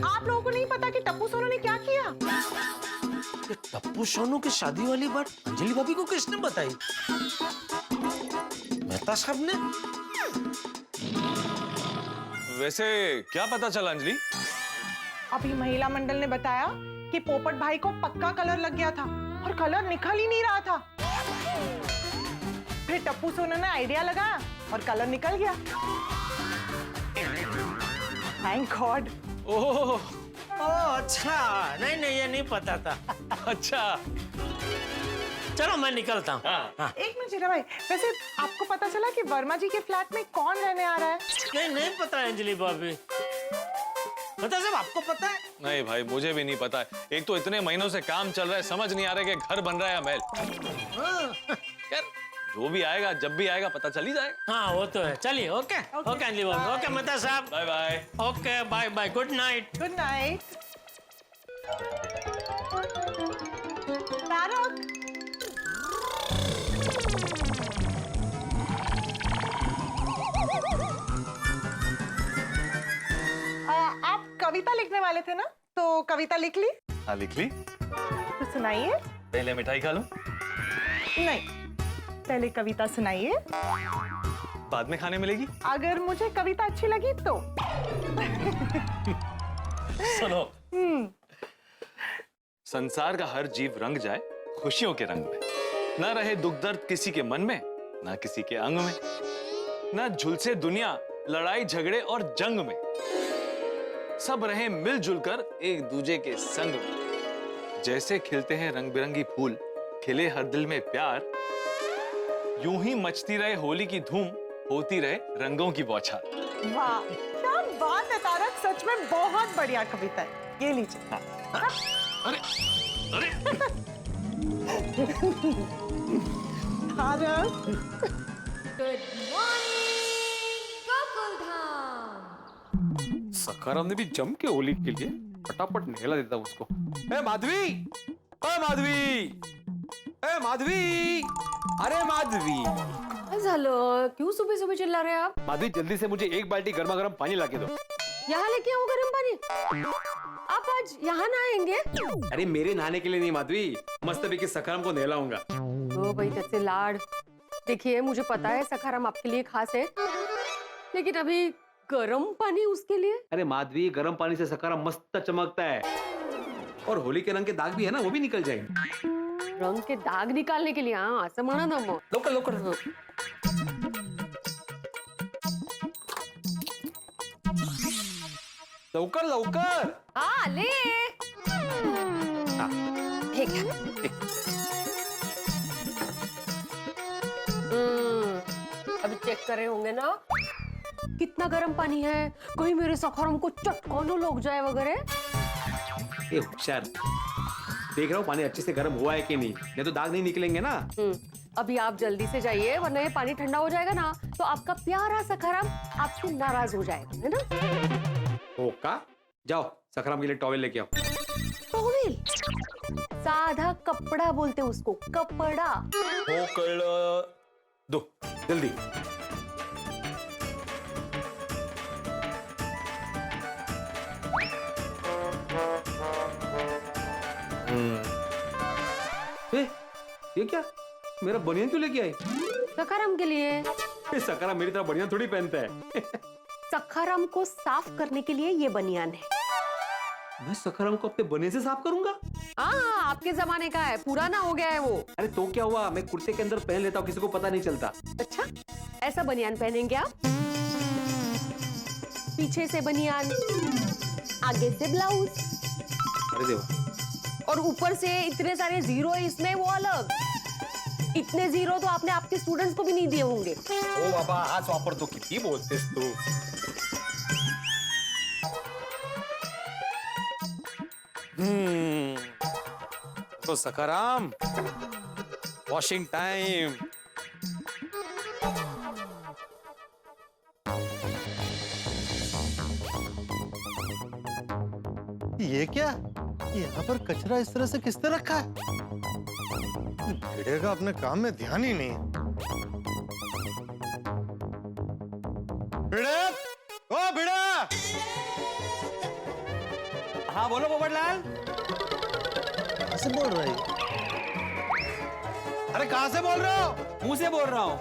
आप लोगों को नहीं पता कि टप्पू सोनू ने क्या किया? टप्पू सोनू की शादी वाली बात अंजलि भाभी को किसने बताई? मेहता साहब ने। वैसे क्या पता चला अंजलि? अभी महिला मंडल ने बताया कि पोपट भाई को पक्का कलर लग गया था और कलर निकल ही नहीं रहा था। फिर टप्पू सोनू ने आइडिया लगाया और कलर निकल गया। Thank God. ओह अच्छा, नहीं ये नहीं पता था। अच्छा चलो मैं निकलता हूँ। हाँ। एक मिनट जीरा भाई, वैसे आपको पता चला कि वर्मा जी के फ्लैट में कौन रहने आ रहा है? नहीं पता है अंजलि भाभी। पता सब आपको पता है? नहीं भाई, मुझे भी नहीं पता है। एक तो इतने महीनों से काम चल रहा है, समझ नहीं आ रहा है कि घर बन रहा है या महल। यार जो भी आएगा, जब भी आएगा, पता चल ही जाएगा। हाँ वो तो है। चलिए ओके अंजलि भाभी, ओके मेहता साहब, bye bye. Okay bye, good night. Good night. Tarak, आप कविता लिखने वाले थे ना, तो कविता लिख ली? हाँ लिख ली। तो सुनाइए। पहले मिठाई खा लो। नहीं, पहले कविता सुनाइए, बाद में खाने मिलेगी। अगर मुझे कविता अच्छी लगी तो। सुनो। संसार का हर जीव रंग जाए खुशियों के रंग में, ना रहे दुख दर्द किसी के मन में, ना किसी के अंग में, ना झुलसे दुनिया लड़ाई झगड़े और जंग में, सब रहे मिलजुल कर एक दूजे के संग में। जैसे खिलते हैं रंग बिरंगी फूल, खिले हर दिल में प्यार, यूं ही मचती रहे होली की धूम, होती रहे रंगों की बौछार। वाह क्या बात है तारक, सच में बहुत बढ़िया कविता है। ये लीजिए। हाँ। अरे तारक। Good morning Gokuldham. सखाराम ने भी जम के होली के लिए फटाफट नहला देता उसको। ए माधवी, ए माधवी, ए माधवी, अरे माधवी, काय झालं? क्यों सुबह सुबह चिल्ला रहे हैं आप? माधवी जल्दी से मुझे एक बाल्टी गर्मा गर्म पानी ला के दो। यहाँ लेके आओ गरम पानी। आप आज यहाँ नहाएंगे? अरे मेरे नहाने के लिए नहीं माधवी, मस्तपैकी सखाराम को नहलाऊंगा। ओ भाई कैसे लाड। देखिए मुझे पता है सखाराम आपके लिए खास है, लेकिन अभी गरम पानी उसके लिए? अरे माधवी गर्म पानी से सखाराम मस्त चमकता है, और होली के रंग के दाग भी है ना, वो भी निकल जाएंगे। रंग के दाग निकालने के लिए? हाँ असं म्हणा ना मग. लवकर लवकर. लवकर लवकर. हा आले. हे घ्या. अभी चेक करे होंगे ना कितना गर्म पानी है, कहीं मेरे सखाराम को चटकाना लग जाए वगैरह. ये होशियार, देख रहा हूँ पानी अच्छे से गर्म हुआ है कि नहीं तो दाग नहीं निकलेंगे ना. अभी आप जल्दी से जाइए वरना ये पानी ठंडा हो जाएगा ना तो आपका प्यारा सखाराम आपसे नाराज हो जाएगा, है ना. हो का? जाओ सखाराम के लिए टॉवेल लेके आओ. टॉवेल? साधा कपड़ा बोलते उसको, कपड़ा. हो कळलं. दो जल्दी. ये क्या? मेरा बनियान क्यों लेके आई? सखाराम के लिए. सखाराम मेरी तरह बनियान थोड़ी पहनता है. सखाराम को साफ करने के लिए ये बनियान है. मैं सखाराम को अपने बनियान से साफ करूंगा? हाँ आपके जमाने का है, पुराना हो गया है वो. अरे तो क्या हुआ, मैं कुर्ते के अंदर पहन लेता हूँ, किसी को पता नहीं चलता. अच्छा ऐसा बनियान पहनेंगे आप? पीछे से बनियान, आगे से ब्लाउज. अरे देवा. और ऊपर से इतने सारे जीरो इसमें, वो अलग. इतने जीरो तो आपने आपके स्टूडेंट्स को भी नहीं दिए होंगे. ओ बाबा हाच वापरतो, किती बोलतेस तू. तो सखाराम, वॉशिंग टाइम. ये क्या? यहाँ पर कचरा इस तरह से किसने रखा है? भिड़े का अपने काम में ध्यान ही नहीं है. भिड़े, ओ भिड़ा! हाँ बोलो पोपटलाल. कहाँ से बोल रही? अरे कहाँ से बोल रहे हो? मुंह से बोल रहा हूँ.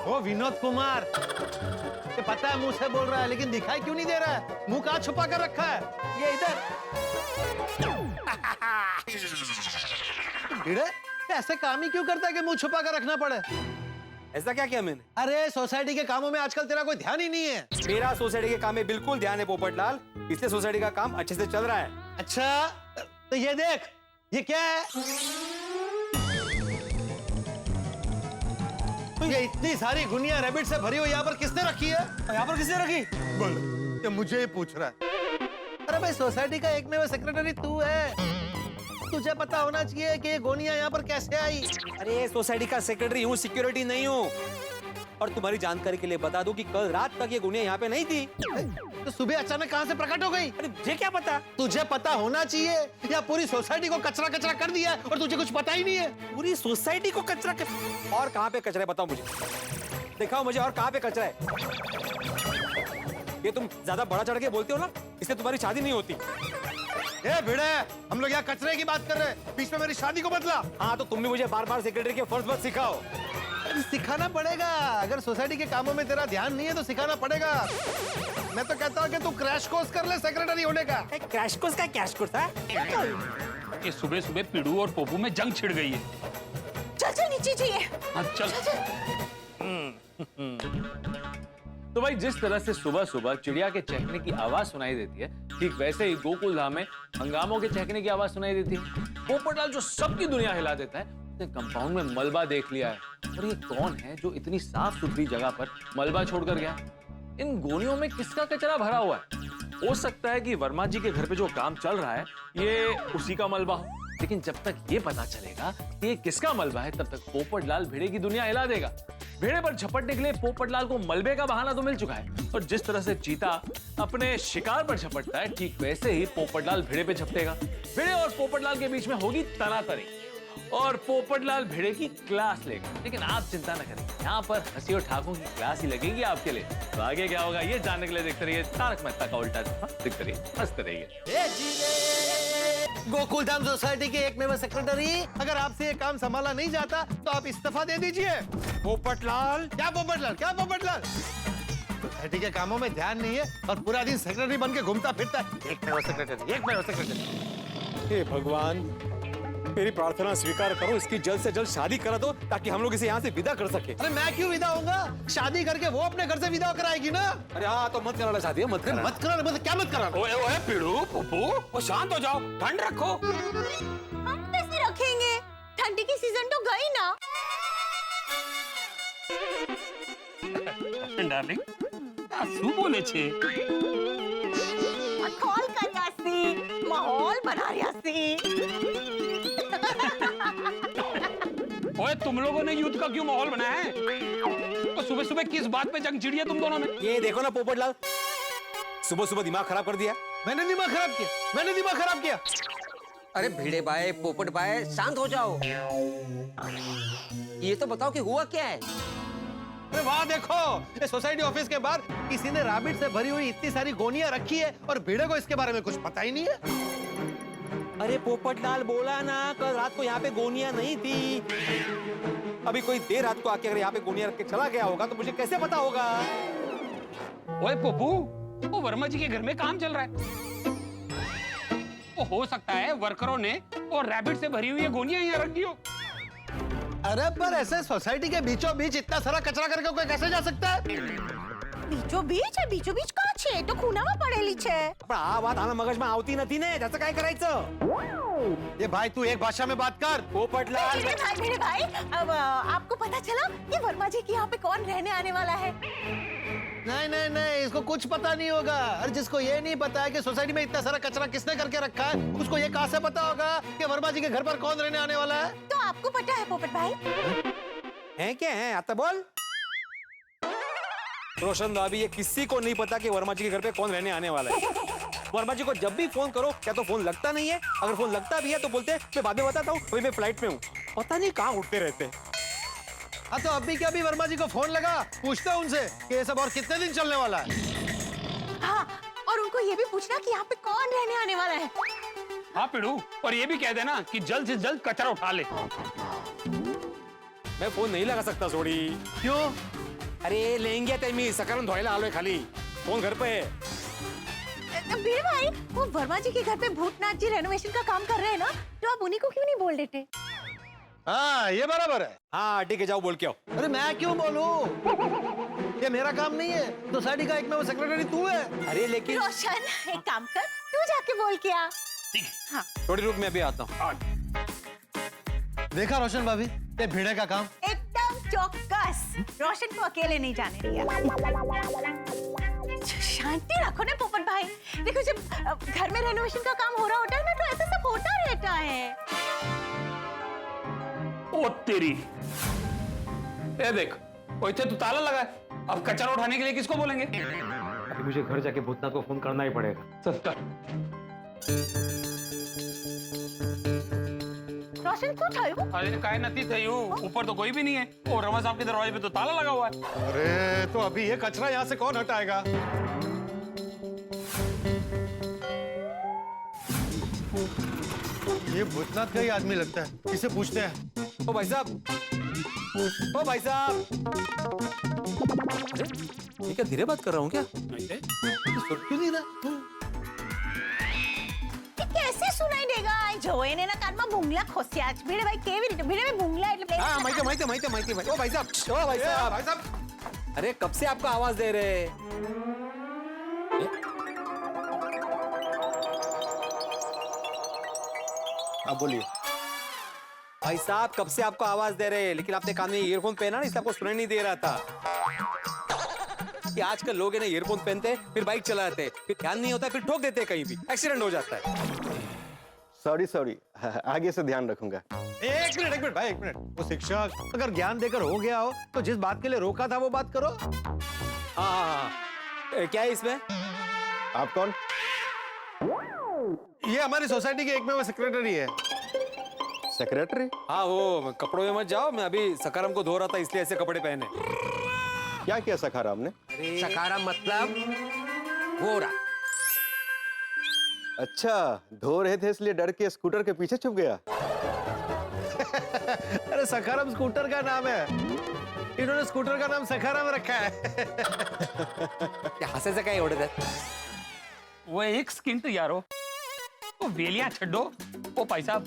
ओ विनोद कुमार, ये पता है मुंह से बोल रहा है लेकिन दिखाई क्यों नहीं दे रहा है? मुंह कहाँ छुपा कर रखा है? ये इधर. भिड़े, ऐसे काम ही क्यों करता है कि मुंह छुपा कर रखना पड़े? ऐसा क्या किया मैंने? अरे सोसाइटी के कामों में आजकल तेरा कोई ध्यान ही नहीं है. मेरा सोसाइटी के काम में बिल्कुल ध्यान है पोपटलाल, इसलिए सोसाइटी का काम अच्छे से चल रहा है. अच्छा तो ये देख, ये क्या है? तो ये इतनी सारी गुनिया रैबिट से भरी हुई यहाँ पर किसने रखी है? यहाँ पर किसने रखी? बोल, ये मुझे ही पूछ रहा है. अरे भाई सोसाइटी का एक में वो सेक्रेटरी तू है, तुझे पता होना चाहिए कि ये गोनियां यहाँ पर कैसे आई. अरे सोसाइटी का सेक्रेटरी हूँ, सिक्योरिटी नहीं हूँ. और तुम्हारी जानकारी के लिए बता दूं कि कल रात तक ये गुनिया यहाँ पे नहीं थी. तो सुबह अचानक कहाँ से प्रकट हो गई? अरे मुझे क्या पता? तुझे पता होना चाहिए, या पूरी सोसाइटी को कचरा कचरा कर दिया है और तुझे कुछ पता ही नहीं है? पूरी सोसाइटी को कचरा और कहाँ पे कचरा है बताओ मुझे. दिखाओ मुझे और कहाँ पे कचरा है. ये तुम ज्यादा बड़ा चढ़ के बोलते हो ना, इससे तुम्हारी शादी नहीं होती. ए भिड़े, हम लोग यहाँ कचरे की बात कर रहे हैं, बीच में मेरी शादी को बदला. हाँ तो तुम भी मुझे बार बार सेक्रेटरी के फर्ज मत सिखाओ. सिखाना पड़ेगा, अगर सोसाइटी के कामों में तेरा ध्यान नहीं है तो सिखाना पड़ेगा. मैं तो कहता हूँ कि तू क्रैश कोर्स कर ले सेक्रेटरी होने का. क्रैश कोर्स का क्रैश कोर्स है? ये सुबह सुबह पिड़ू और पोपू में जंग छिड़ गई है. चल चल नीचे चाहिए. हाँ चल. तो भाई जिस तरह से सुबह सुबह चिड़िया के चहकने की आवाज सुनाई देती है, ठीक वैसे ही गोकुल धाम में हंगामों के चहकने की आवाज सुनाई देती है. पोपटलाल जो सबकी दुनिया हिला देता है, उसने कंपाउंड में मलबा देख लिया है. और ये कौन है जो इतनी साफ सुथरी जगह पर मलबा छोड़कर गया? इन गोनियों में किसका कचरा भरा हुआ है? हो सकता है कि वर्मा जी के घर पे जो काम चल रहा है ये उसी का मलबा हो. लेकिन जब तक ये पता चलेगा कि ये किसका मलबा है, तब तक पोपटलाल भिड़े की दुनिया हिला देगा. भेड़े पर झपटने के लिए पोपटलाल को मलबे का बहाना तो मिल चुका है, और जिस तरह से चीता अपने शिकार पर झपटता है, ठीक वैसे ही पोपटलाल भेड़े पे झपटेगा. भेड़े और पोपटलाल के बीच में होगी तनातनी. और पोपटलाल भिड़े की क्लास लेगा। लेकिन आप चिंता न करें, यहाँ पर हंसी और ठाकों की क्लास ही लगेगी आपके लिए। तो आगे क्या होगा ये जानने के लिए देखते रहिए तारक मेहता का उल्टा चश्मा। देखते रहिए, हंसते रहिए। गोकुलधाम सोसाइटी के एक मेंबर सेक्रेटरी, अगर आपसे ये काम संभाला नहीं जाता तो आप इस्तीफा दे दीजिए। पोपटलाल क्या पोपटलाल सोसाइटी के कामों में ध्यान नहीं है और पूरा दिन सेक्रेटरी बन के घूमता फिरता है। एक मेंबर सेक्रेटरी। हे भगवान, मेरी प्रार्थना स्वीकार करो, इसकी जल्द से जल्द शादी करा दो ताकि हम लोग इसे यहाँ से विदा कर सके। अरे मैं क्यों विदा होऊंगा? शादी करके वो अपने घर से विदा कराएगी ना। अरे हाँ, तो मत कराना शादी, मत कराना। क्या मत कराना? ओए ओए पिड़ू पप्पू, वो शांत हो जाओ, ठंड रखो। हम कैसे रखेंगे? ठंडी की सीजन तो गई ना। डार्लिंग, શું બોલે છે? कॉल કર્યાસી, માહોલ બનાવ્યાસી। ओए तुम लोगों ने युद्ध का क्यों माहौल बनाया है? तो सुबह सुबह किस बात पे जंग छिड़ी है तुम दोनों में? ये देखो ना पोपटलाल, सुबह सुबह दिमाग खराब कर दिया। मैंने दिमाग खराब किया। अरे भिड़े भाई, पोपट भाई, शांत हो जाओ। ये तो बताओ कि हुआ क्या है? अरे वाह, देखो ये सोसाइटी ऑफिस के बाहर किसी ने रैबिट से भरी हुई इतनी सारी गोनियां रखी है और भिड़े को इसके बारे में कुछ पता ही नहीं है। अरे पोपटलाल बोला ना, कल रात को यहाँ पे गोनियां नहीं थी। अभी कोई देर रात को आके अगर यहाँ पे गोनियां रख के चला गया होगा तो मुझे कैसे पता होगा? ओए पप्पू, वो वर्मा जी के घर में काम चल रहा है। वो हो सकता है वर्करों ने और रैबिट से भरी हुई गोनियां यहाँ रख दी हो। अरे पर ऐसे सोसाइटी के बीचों बीच इतना सारा कचरा करके कोई कैसे जा सकता है? बीचों बीच का छे तो खूनाમાં પડેલી છે। પણ આ વાત આના મગજમાં આવતી નથી ને, જશે કાઈ करायचं? ये भाई तू एक भाषा में बात कर। पोपटलाल मेरे भाई, अब आपको पता चला कि वर्मा जी के यहाँ पे कौन रहने आने वाला है? नहीं, इसको कुछ पता नहीं होगा। और जिसको ये नहीं पता है कि सोसाइटी में इतना सारा कचरा किसने करके रखा है, उसको ये कहाँ से पता होगा कि वर्मा जी के घर पर कौन रहने आने वाला है? तो आपको पता है पोपट भाई? है क्या है? आता बोल। रोशन भाभी, ये किसी को नहीं पता कि वर्मा जी के घर पे कौन रहने आने वाला है। वर्मा जी को जब भी फोन करो क्या तो फोन लगता नहीं है, अगर फोन लगता भी है तो बोलते हैं मैं बाद में बताता हूँ, अभी मैं फ्लाइट में हूँ। पता नहीं कहाँ उठते रहते हैं। हाँ तो अभी क्या भी वर्मा जी को फोन लगा, पूछता हूँ उनसे कि ये सब और कितने दिन चलने वाला है। हाँ, और उनको ये भी पूछना कि यहाँ पे कौन रहने आने वाला है। हाँ पिड़ू, और ये भी कह देना कि जल्द से जल्द कचरा उठा ले। मैं फोन नहीं लगा सकता सोडी। क्यों? अरे लेंगे ते मी सकारण धोयला आलोय खाली, फोन घर पे है। वीर भाई, वो वर्मा जी के घर पे भूतनाथ जी रेनोवेशन का काम कर रहे हैं ना, तो आप उन्हीं को क्यों नहीं बोल देते? हाँ ये बराबर है। हाँ ठीक है, जाओ बोल के आओ। अरे मैं क्यों बोलूं? ये मेरा काम नहीं है, सोसाइटी का एक में वो सेक्रेटरी तू है। अरे लेकिन रोशन, एक काम कर, तू जाके बोल के आ। हाँ। थोड़ी रुक, मैं भी आता हूँ। देखा रोशन भाभी, ये भिड़े का काम एकदम चौकस। रोशन को अकेले नहीं जाने दिया। शांति रखो ना पोपट भाई। देखो जब घर में रेनोवेशन का काम हो रहा होता है ना, तो ऐसा सब होता रहता है। ओ तेरी, ये देख, वो इतने तू ताला लगा है, अब कचरा उठाने के लिए किसको बोलेंगे? अभी मुझे घर जाके भूतनाथ को फोन करना ही पड़ेगा। चल कर। रोशन क्यों थયું? अरे काय नहीं थયું, ऊपर तो कोई भी नहीं है और रमा साहब के दरवाजे पे तो ताला लगा हुआ है। अरे तो अभी ये कचरा यहाँ से कौन हटाएगा? ये भूतनाथ का ही आदमी लगता है, इसे पूछते हैं। ओ भाई साहब, ओ भाई साहब, ये क्या धीरे बात कर रहा हूँ क्या? क्यों नहीं रहा? कैसे सुनाई देगा? जो એને ના કાનમાં ભૂંગળા ખોસ્યા છે। ભીડે ભાઈ કેવી રીતે? ભીડે ભાઈ ભૂંગળા એટલે हाँ माहिती भाई। ओ भाई साहब, अरे कब से आपको आवाज दे रहे हैं? आप बोलिए। भाई साहब कब से आपको आवाज दे रहे हैं, लेकिन आपने कान में ईयरफोन पहना ना, इसलिए आपको सुनाई नहीं दे रहा था। कि आजकल लोग है ना ईयरफोन पहनते हैं, फिर बाइक चलाते हैं, फिर ध्यान नहीं होता, फिर ठोक देते हैं, कहीं भी एक्सीडेंट हो जाता है। सॉरी, आगे से ध्यान रखूंगा। एक मिनट भाई, एक मिनट। वो शिक्षक अगर ज्ञान देकर हो गया हो तो जिस बात के लिए रोका था वो बात करो। हाँ, क्या है इसमें? आप कौन? ये हमारी सोसाइटी के एक में वो सेक्रेटरी है। सेक्रेटरी? हाँ वो कपड़ों में मत जाओ, मैं अभी सखाराम को धो रहा था इसलिए ऐसे कपड़े पहने। क्या किया सखाराम ने? सखाराम मतलब गोरा। अच्छा, धो रहे थे इसलिए डर के स्कूटर के पीछे छुप गया। अरे सखाराम स्कूटर का नाम है, इन्होंने स्कूटर का नाम सखाराम रखा है। हंसे काय एवढे? वो एक स्किंट यारो, वो वेलियां छड्डो। वो भाई साहब,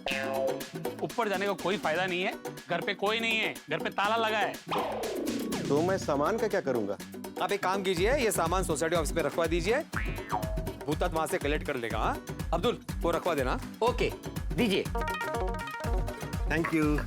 ऊपर जाने का कोई फायदा नहीं है, घर पे कोई नहीं है, घर पे ताला लगा है। तो मैं सामान का क्या करूंगा? आप एक काम कीजिए, ये सामान सोसाइटी ऑफिस पे रखवा दीजिए, भूतात वहां से कलेक्ट कर लेगा। हाँ अब्दुल, वो रखवा देना। ओके, दीजिए। Thank you.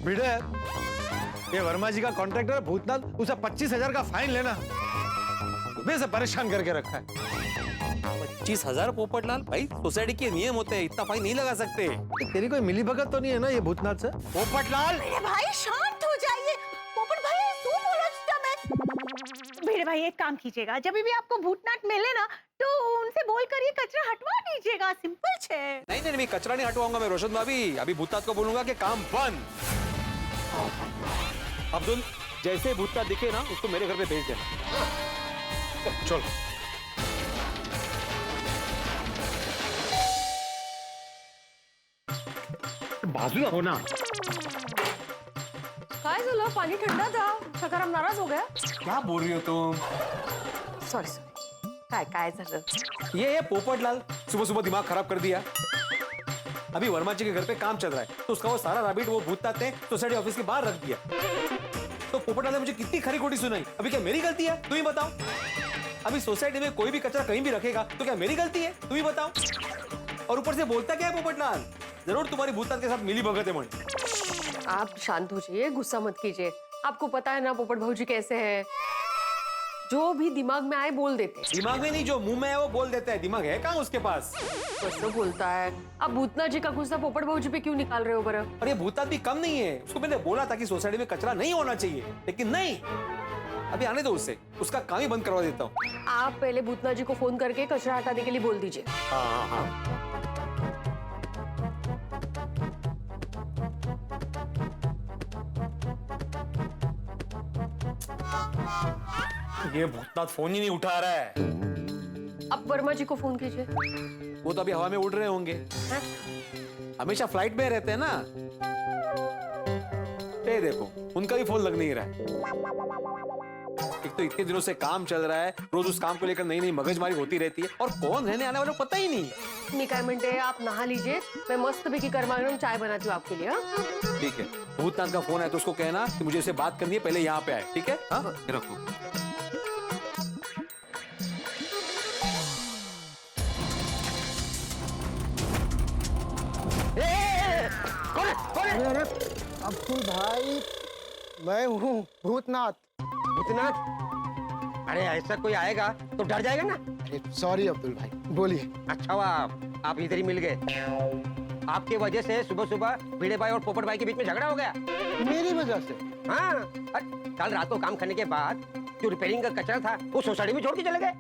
भिड़े, ये वर्मा जी का कॉन्ट्रैक्टर भूतनाथ, उसे 25,000 का फाइन लेना। सुबह से परेशान करके रखा है। 25,000 पोपटलाल? भाई सोसाइटी के नियम होते हैं, इतना फाइन नहीं लगा सकते। तेरी कोई मिली भगत तो नहीं है ना ये भूतनाथ से? पोपटलाल अरे भाई शांत हो जाइए। पोपट भाई तू बोलो मैं। भिड़े भाई एक काम कीजिएगा, जब भी आपको भूतनाथ मिले ना तो उनसे बोलकर ये कचरा हटवा दीजिएगा, सिंपल है। नहीं नहीं, मैं कचरा नहीं हटवाऊंगा मैं रोशन भाभी। अभी भूतनाथ को बोलूंगा कि काम बंद। अब्दुल, जैसे भूतनाथ दिखे ना उसको मेरे घर पे भेज देना। चलो। बाजूला हो ना। काय झालं? पाणी ठंडा था, सखाराम नाराज हो गया? क्या बोल रही हो तुम? सॉरी सॉरी, काय झालं? ये पोपटलाल सुबह सुबह दिमाग खराब कर दिया। अभी वर्मा जी के घर पे काम चल रहा है, तो उसका वो सारा रैबिट वो भूतनाथ ने सोसाइटी ऑफिस के बाहर रख दिया। तो पोपटलाल ने मुझे कितनी खरी खोटी सुनाई। अभी क्या मेरी गलती है? तुम ही बताओ। अभी सोसाइटी में कोई भी कचरा कहीं भी रखेगा तो क्या मेरी गलती है? तुम ही बताओ। और ऊपर से बोलता क्या है पोपटलाल, जरूर तुम्हारी भूतनाथ के साथ मिली भगत है। मुझे आप शांत हो जाइए, गुस्सा मत कीजिए। आपको पता है ना पोपट भाऊजी कैसे हैं, जो भी दिमाग में आए बोल देते। दिमाग में नहीं, जो मुंह में है वो बोल देता है। दिमाग है कहाँ उसके पास? कैसे बोलता है? आप भूतनाथ जी का गुस्सा पोपट भाऊजी पे क्यों निकाल रहे हो बरा? अरे भूतनाथ भी कम नहीं है, उसको मैंने बोला था कि सोसाइटी में कचरा नहीं होना चाहिए, लेकिन नहीं। अभी आने दो उससे, उसका काम ही बंद करवा देता हूँ। आप पहले भूतनाथ जी को फोन करके कचरा हटाने के लिए बोल दीजिए। हाँ। ये भूतनाथ फोन ही नहीं उठा रहा है। अब वर्मा जी को फोन कीजिए। वो तो अभी हवा में उड़ रहे होंगे। हमेशा फ्लाइट में रहते हैं ना। ये देखो, उनका भी फोन लग नहीं रहा है। एक तो इतने दिनों से काम चल रहा है, रोज उस काम को लेकर नई नई मगजमारी होती रहती है, और कौन रहने आने वाला पता ही नहीं। मी काय म्हणते, आप नहा लीजिए, मैं मस्तपैकी गरमागरम चाय बनाती हूँ आपके लिए। ठीक है, भूतनाथ का फोन है तो उसको कहना कि मुझे उससे बात करनी है, पहले यहाँ पे आए। ठीक है? हाँ, ये रखो। अरे अब्दुल भाई, मैं हूँ भूतनाथ। भूतनाथ? अरे ऐसा कोई आएगा तो डर जाएगा ना। अरे सॉरी अब्दुल भाई, बोलिए। अच्छा हुआ आप इधर ही मिल गए। आपके वजह से सुबह सुबह भिड़े भाई और पोपट भाई के बीच में झगड़ा हो गया। मेरी वजह से? हाँ, कल रात को काम करने के बाद जो रिपेयरिंग का कचरा था वो सोसाइटी में छोड़ के चले गए।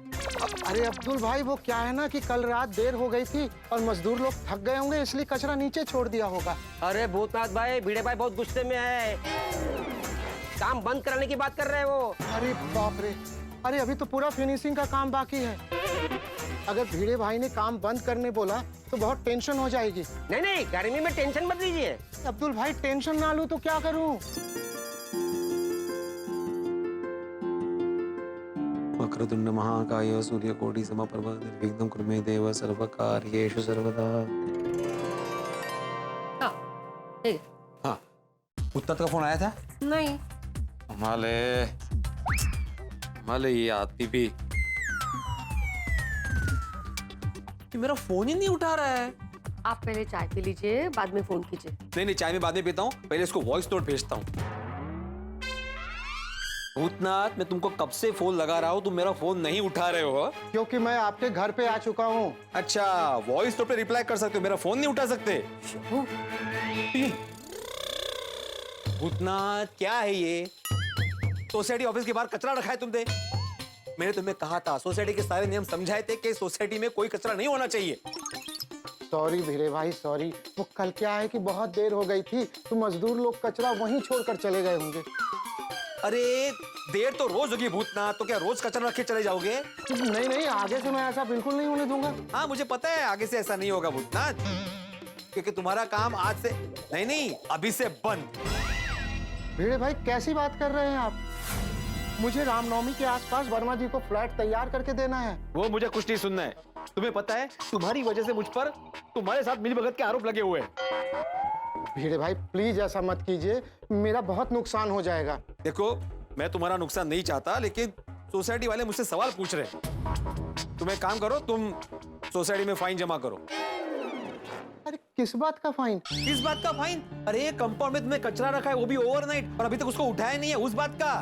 अरे अब्दुल भाई, वो क्या है ना कि कल रात देर हो गई थी और मजदूर लोग थक गए होंगे, इसलिए कचरा नीचे छोड़ दिया होगा। अरे भूतनाथ भाई, भिड़े भाई बहुत गुस्से में है, काम बंद कराने की बात कर रहे हैं वो। अरे बाप रे, अरे अभी तो पूरा फिनिशिंग का काम बाकी है। अगर भिड़े भाई ने काम बंद करने बोला तो बहुत टेंशन हो जाएगी। नहीं नहीं, गर्मी में टेंशन मत लीजिए। अब्दुल भाई, टेंशन ना लूं तो क्या करूं? वक्रतुंड महाकाय सूर्यकोटि समप्रभ निर्विघ्नं कुरु मे देव सर्वकार्येषु सर्वदा। हाँ, भूतनाथ का फोन आया था? नहीं। माले ये आती भी, मेरा फोन ही नहीं उठा रहा है। आप पहले चाय पी लीजिए, बाद में फोन कीजिए। नहीं, चाय में बाद में पीता हूँ, पहले इसको वॉइस नोट भेजता हूँ। भूतनाथ, मैं तुमको कब से फोन लगा रहा हूँ, तुम मेरा फोन नहीं उठा रहे हो। क्योंकि मैं आपके घर पे आ चुका हूँ। अच्छा, वॉइस तो पे रिप्लाई कर सकते हो, मेरा फोन नहीं उठा सकते। भूतनाथ, क्या है ये? सोसाइटी ऑफिस के बाहर कचरा रखा है तुमने। मैंने तुम्हें कहा था, सोसाइटी के सारे नियम समझाए थे कि सोसाइटी में कोई कचरा नहीं होना चाहिए। सॉरी भिड़े भाई, सॉरी। वो कल क्या है कि बहुत देर हो गई थी, तो मजदूर लोग कचरा वहीं छोड़कर चले गए होंगे। अरे देर तो रोज होगी भूतनाथ, तो क्या रोज कचरा रख के चले जाओगे? नहीं नहीं, आगे से मैं ऐसा बिल्कुल नहीं होने दूंगा। हाँ, मुझे पता है आगे से ऐसा नहीं होगा भूतनाथ, क्योंकि तुम्हारा काम आज से नहीं, अभी से बंद। भिड़े भाई, कैसी बात कर रहे हैं आप? मुझे रामनवमी के आसपास वर्मा जी को फ्लैट तैयार करके देना है। वो मुझे कुछ नहीं सुनना है। तुम्हें पता है, तुम्हारी वजह से मुझ पर तुम्हारे साथ मिलीभगत के आरोप लगे हुए हैं। भिड़े भाई प्लीज ऐसा मत कीजिए, मेरा बहुत नुकसान हो जाएगा। देखो, मैं तुम्हारा नुकसान नहीं चाहता, लेकिन सोसाइटी वाले मुझसे सवाल पूछ रहे हैं। तुम एक काम करो, तुम सोसाइटी में फाइन जमा करो। अरे किस बात का फाइन? किस बात का फाइन? अरे कंपाउंड में तुम्हें कचरा रखा है, वो भी ओवरनाइट, और अभी तक उसको उठाया नहीं है, उस बात का।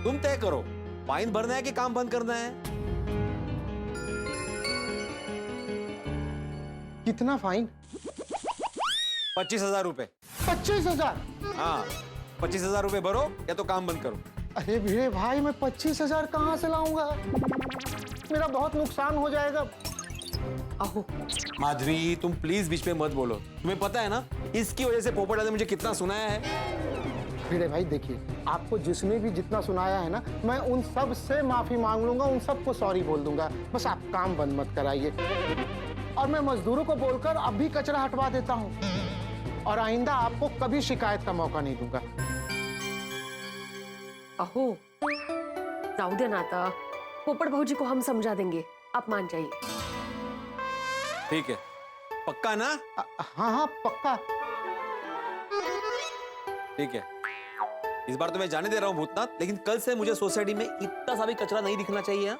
तुम तय करो, फाइन भरना है कि काम बंद करना है? कितना फाइन? 25,000 रुपए। 25,000? हाँ, 25,000 रुपए भरो या तो काम बंद करो। अरे भिड़े भाई, मैं 25,000 कहाँ से लाऊंगा? मेरा बहुत नुकसान हो जाएगा। अहो माधवी, तुम प्लीज बीच में मत बोलो। तुम्हें पता है ना, इसकी वजह से पोपट ने मुझे कितना सुनाया है। भिड़े भाई देखिए, आपको जिसने भी जितना सुनाया है ना, मैं उन सब से माफी मांग लूंगा, उन सबको सॉरी बोल दूंगा। बस आप काम बंद मत कराइए, और मैं मजदूरों को बोलकर अभी कचरा हटवा देता हूँ, और आइंदा आपको कभी शिकायत का मौका नहीं दूंगा। अहो, जाऊ दे ना आता, पोपट भाऊजी को हम समझा देंगे, आप मान जाइए। ठीक है, पक्का ना? हाँ हाँ पक्का। ठीक है, इस बार तो मैं जाने दे रहा हूँ भूतनाथ, लेकिन कल से मुझे सोसाइटी में इतना सा भी कचरा नहीं दिखना चाहिए।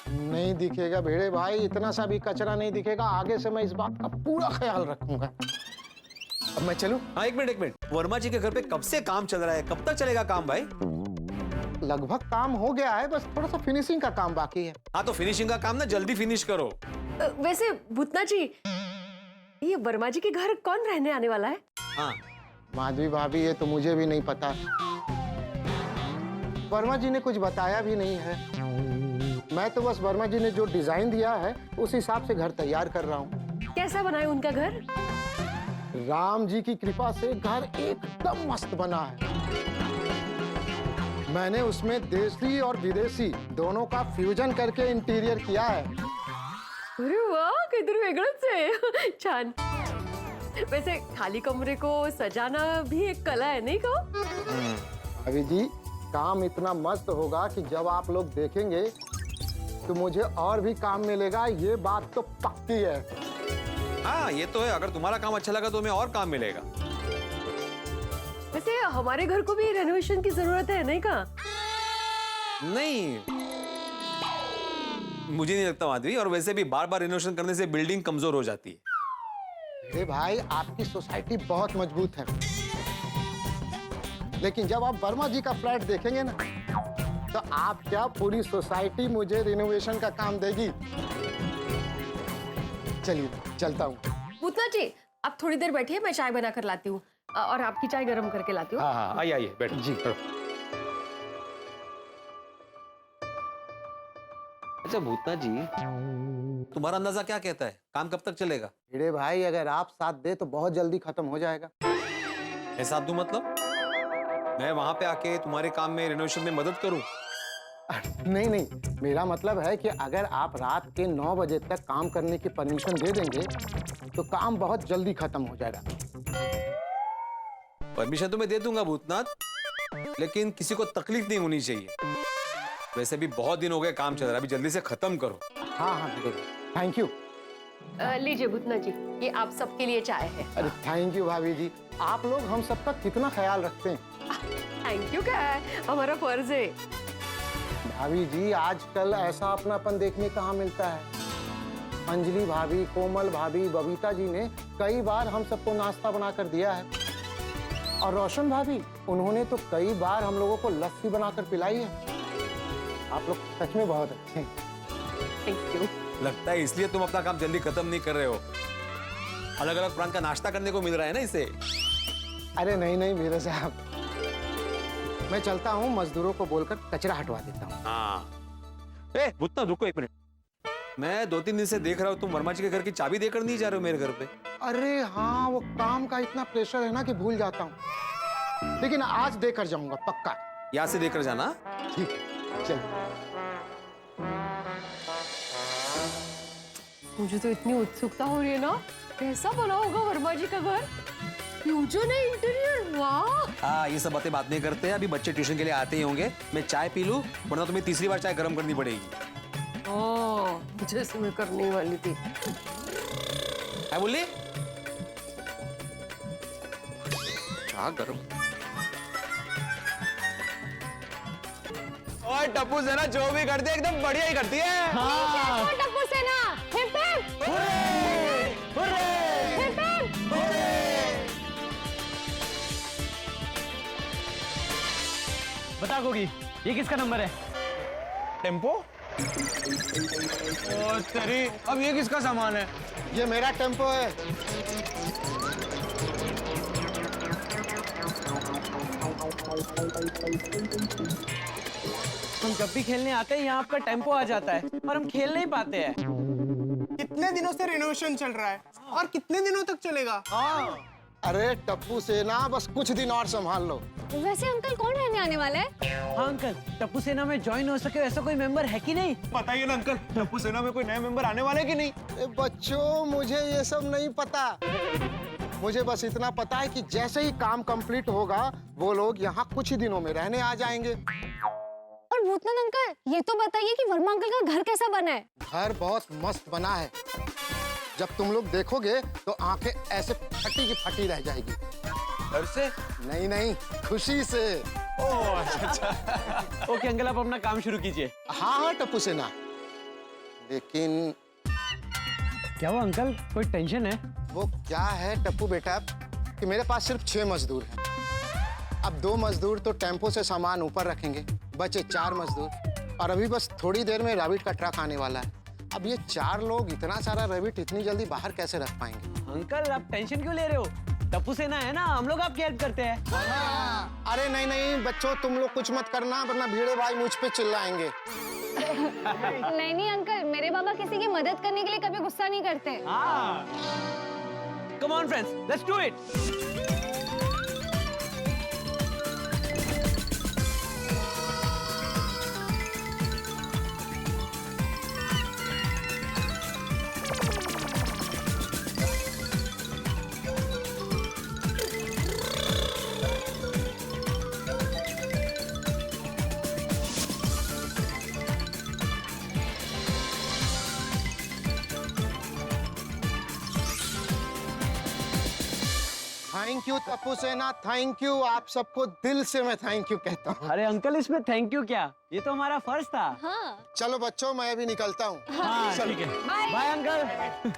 नहीं दिखेगा भिड़े भाई, इतना सा भी कचरा नहीं दिखेगा। आगे से मैं इस बात का पूरा ख्याल रखूंगा। अब मैं चलूं? हाँ, एक मिनट। वर्मा जी के घर पे कब से काम चल रहा है, कब तक चलेगा काम भाई? लगभग काम हो गया है, बस थोड़ा सा फिनिशिंग का काम बाकी है। हाँ, तो फिनिशिंग का काम ना जल्दी फिनिश करो। वैसे भूतना जी, ये वर्मा जी के घर कौन रहने आने वाला है? हाँ, माधवी भाभी, ये तो मुझे भी नहीं पता। वर्मा जी ने कुछ बताया भी नहीं है। मैं तो बस वर्मा जी ने जो डिजाइन दिया है उस हिसाब से घर तैयार कर रहा हूँ। कैसा बना है उनका घर? राम जी की कृपा से घर एकदम मस्त बना है। मैंने उसमें देसी और विदेशी दोनों का फ्यूजन करके इंटीरियर किया है। अरे वाह, किधर वेगळंच है। छान। वैसे खाली कमरे को सजाना भी एक कला है, नहीं कहो? अभी जी, काम इतना मस्त होगा कि जब आप लोग देखेंगे तो मुझे और भी काम मिलेगा, ये बात तो पक्की है। हाँ, ये तो है। अगर तुम्हारा काम अच्छा लगा तो हमें और काम मिलेगा। वैसे हमारे घर को भी रेनोवेशन की जरूरत है, नहीं का? नहीं, मुझे नहीं लगता माधवी, और वैसे भी बार बार रिनोवेशन करने से बिल्डिंग कमजोर हो जाती है। अरे भाई, आपकी सोसाइटी बहुत मजबूत है, लेकिन जब आप वर्मा जी का फ्लैट देखेंगे ना, तो आप क्या, पूरी सोसाइटी मुझे रिनोवेशन का काम देगी। चलिए चलता हूँ। भूतना जी, आप थोड़ी देर बैठिए, मैं चाय बना कर लाती हूँ, और आपकी चाय गर्म करके लाती हूँ। हाँ, आइए बैठ जी। अच्छा भूतना जी, तुम्हारा अंदाजा क्या कहता है, काम कब तक चलेगा? भिड़े भाई, अगर आप साथ दे तो बहुत जल्दी खत्म हो जाएगा। ऐसा दूं मतलब? मैं वहां पे आके तुम्हारे काम में, रिनोवेशन में मदद करूं? नहीं, मेरा मतलब है कि अगर आप रात के 9 बजे तक काम करने की परमिशन दे देंगे तो काम बहुत जल्दी खत्म हो जाएगा। परमिशन तो मैं दे दूंगा भूतनाथ, लेकिन किसी को तकलीफ नहीं होनी चाहिए। वैसे भी बहुत दिन हो गए काम चल रहा है, अभी जल्दी से खत्म करो। हाँ, थैंक यू। लीजिए भूतना जी, ये आप सबके लिए चाय है। अरे थैंक यू भाभी जी, आप लोग हम सबका कितना ख्याल रखते हैं। थैंक यू क्या है, हमारा फर्ज है। भाभी जी, आजकल ऐसा अपनापन देखने कहाँ मिलता है। अंजलि भाभी, कोमल भाभी, बबीता जी ने कई बार हम सबको नाश्ता बना कर दिया है। और रोशन भाभी, उन्होंने तो कई बार हम लोगों को लस्सी बनाकर पिलाई है। आप लोग सच में बहुत अच्छे हैं। Thank you. लगता है इसलिए तुम अपना काम जल्दी खत्म नहीं कर रहे हो। अलग अलग प्रांत का नाश्ता करने को मिल रहा है ना इसे। अरे नहीं नहीं वीरे साहब, मैं चलता हूँ, मजदूरों को बोलकर कचरा हटवा देता हूँ। हाँ। भूतना रुको एक मिनट। मैं 2-3 दिन से देख रहा हूँ तुम वर्मा जी के घर की चाबी देकर नहीं जा रहे हो मेरे घर पे। अरे हाँ, वो काम का इतना प्रेशर है ना कि भूल जाता हूँ, लेकिन आज देकर जाऊंगा पक्का। यहाँ से देकर जाना। ठीक है, चल। मुझे तो इतनी उत्सुकता हो रही है ना, कैसा बना होगा वर्मा जी का घर। फ्यूजन है इंटीरियर, वाह। हाँ, ये सब बातें बात नहीं करते हैं। अभी बच्चे ट्यूशन के लिए आते ही होंगे। मैं चाय पी लूं, वरना तुम्हें तीसरी बार चाय गर्म करनी पड़ेगी। जैसे मैं करने वाली थी। क्या बोली? चाय गर्म। और टप्पू सेना जो भी करती है एकदम बढ़िया ही करती है। हाँ। टप्पू सेना, hip hip. Hurray! Hurray! Hip hip. बता गोगी, ये किसका नंबर है? टेम्पो? ओ तेरी, अब ये किसका सामान है? ये मेरा टेम्पो है। हम जब भी खेलने आते हैं यहाँ आपका टेम्पो आ जाता है, पर हम खेल नहीं पाते हैं। कितने दिनों से रिनोवेशन चल रहा है और कितने दिनों तक चलेगा? हाँ। अरे टप्पू सेना, बस कुछ दिन और संभाल लो। वैसे अंकल कौन रहने आने वाला है? हाँ अंकल, टप्पू सेना में ज्वाइन हो सके ऐसा कोई मेंबर है कि नहीं? बताइए ना अंकल, टप्पू सेना में कोई नया मेंबर आने वाले कि नहीं? बच्चों, मुझे ये सब नहीं पता। मुझे बस इतना पता है कि जैसे ही काम कंप्लीट होगा, वो लोग यहाँ कुछ ही दिनों में रहने आ जाएंगे। और भूतनाथ अंकल, ये तो बताइए कि वर्मा अंकल का घर कैसा बना है? घर बहुत मस्त बना है। जब तुम लोग देखोगे तो आंखें ऐसे फटी की फटी रह जाएगी। घर से? नहीं नहीं, खुशी से। ओह अच्छा। ओके अंकल, आप अपना काम शुरू कीजिए। हाँ हाँ टप्पू सेना, लेकिन क्या हुआ अंकल, कोई टेंशन है? वो क्या है टप्पू बेटा कि मेरे पास सिर्फ 6 मजदूर हैं। अब 2 मजदूर तो टेम्पो से सामान ऊपर रखेंगे, बचे 4 मजदूर। और अभी बस थोड़ी देर में रैबिट का ट्रक आने वाला है। अब ये 4 लोग इतना सारा रैबिट इतनी जल्दी बाहर कैसे रख पाएंगे? अंकल आप टेंशन क्यों ले रहे हो? टप्पू सेना है ना, हम लोग आपकी हेल्प करते हैं। अरे नहीं नहीं बच्चों, तुम लोग कुछ मत करना, वरना भीड़े भाई मुझ पे चिल्लाएंगे। नहीं नहीं अंकल, मेरे बाबा किसी की मदद करने के लिए कभी गुस्सा नहीं करते। Come on friends, let's do it. Thank you Tappu सेना, थैंक यू। आप सबको दिल से मैं थैंक यू कहता हूँ। अरे अंकल, इसमें थैंक यू क्या, ये तो हमारा फर्ज था। हाँ। चलो बच्चों, मैं अभी निकलता हूँ। हाँ ठीक है, बाय अंकल।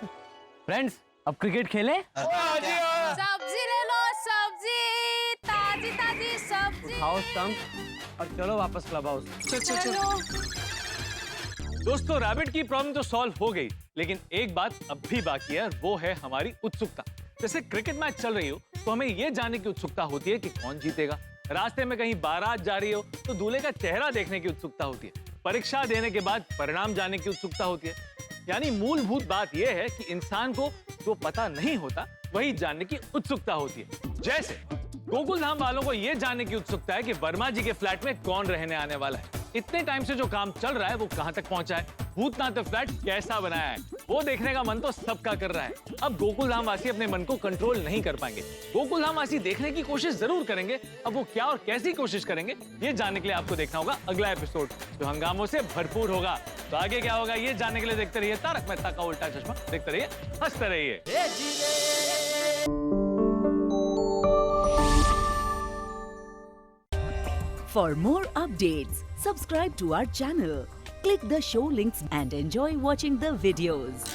फ्रेंड्स, अब क्रिकेट खेले? सब्जी ले लो, सब्जी, ताजी ताजी सब्जी। उठाओ स्टंप और चलो वापस क्लब हाउस। चलो। दोस्तों, रैबिट की प्रॉब्लम तो सॉल्व हो गई, लेकिन एक बात अब भी बाकी है, वो है हमारी उत्सुकता। जैसे क्रिकेट मैच चल रही हो तो हमें यह जानने की उत्सुकता होती है कि कौन जीतेगा। रास्ते में कहीं बारात जा रही हो तो दूल्हे का चेहरा देखने की उत्सुकता होती है। परीक्षा देने के बाद परिणाम जानने की उत्सुकता होती है। यानी मूलभूत बात यह है कि इंसान को जो पता नहीं होता वही जानने की उत्सुकता होती है। जैसे गोकुलधाम वालों को यह जानने की उत्सुकता है कि वर्मा जी के फ्लैट में कौन रहने आने वाला है। इतने टाइम से जो काम चल रहा है वो कहां तक पहुंचा है, भूतनाथ फ्लैट कैसा बनाया है, वो देखने का मन तो सबका कर रहा है। अब गोकुलधाम वासी अपने मन को कंट्रोल नहीं कर पाएंगे। गोकुलधाम वासी देखने की कोशिश जरूर करेंगे। अब वो क्या और कैसी कोशिश करेंगे, ये जानने के लिए आपको देखना होगा अगला एपिसोड, जो हंगामों से भरपूर होगा। तो आगे क्या होगा ये जानने के लिए देखते रहिए तारक मेहता का उल्टा चश्मा। देखते रहिए, हंसते रहिए। For more updates, subscribe to our channel, click the show links and enjoy watching the videos.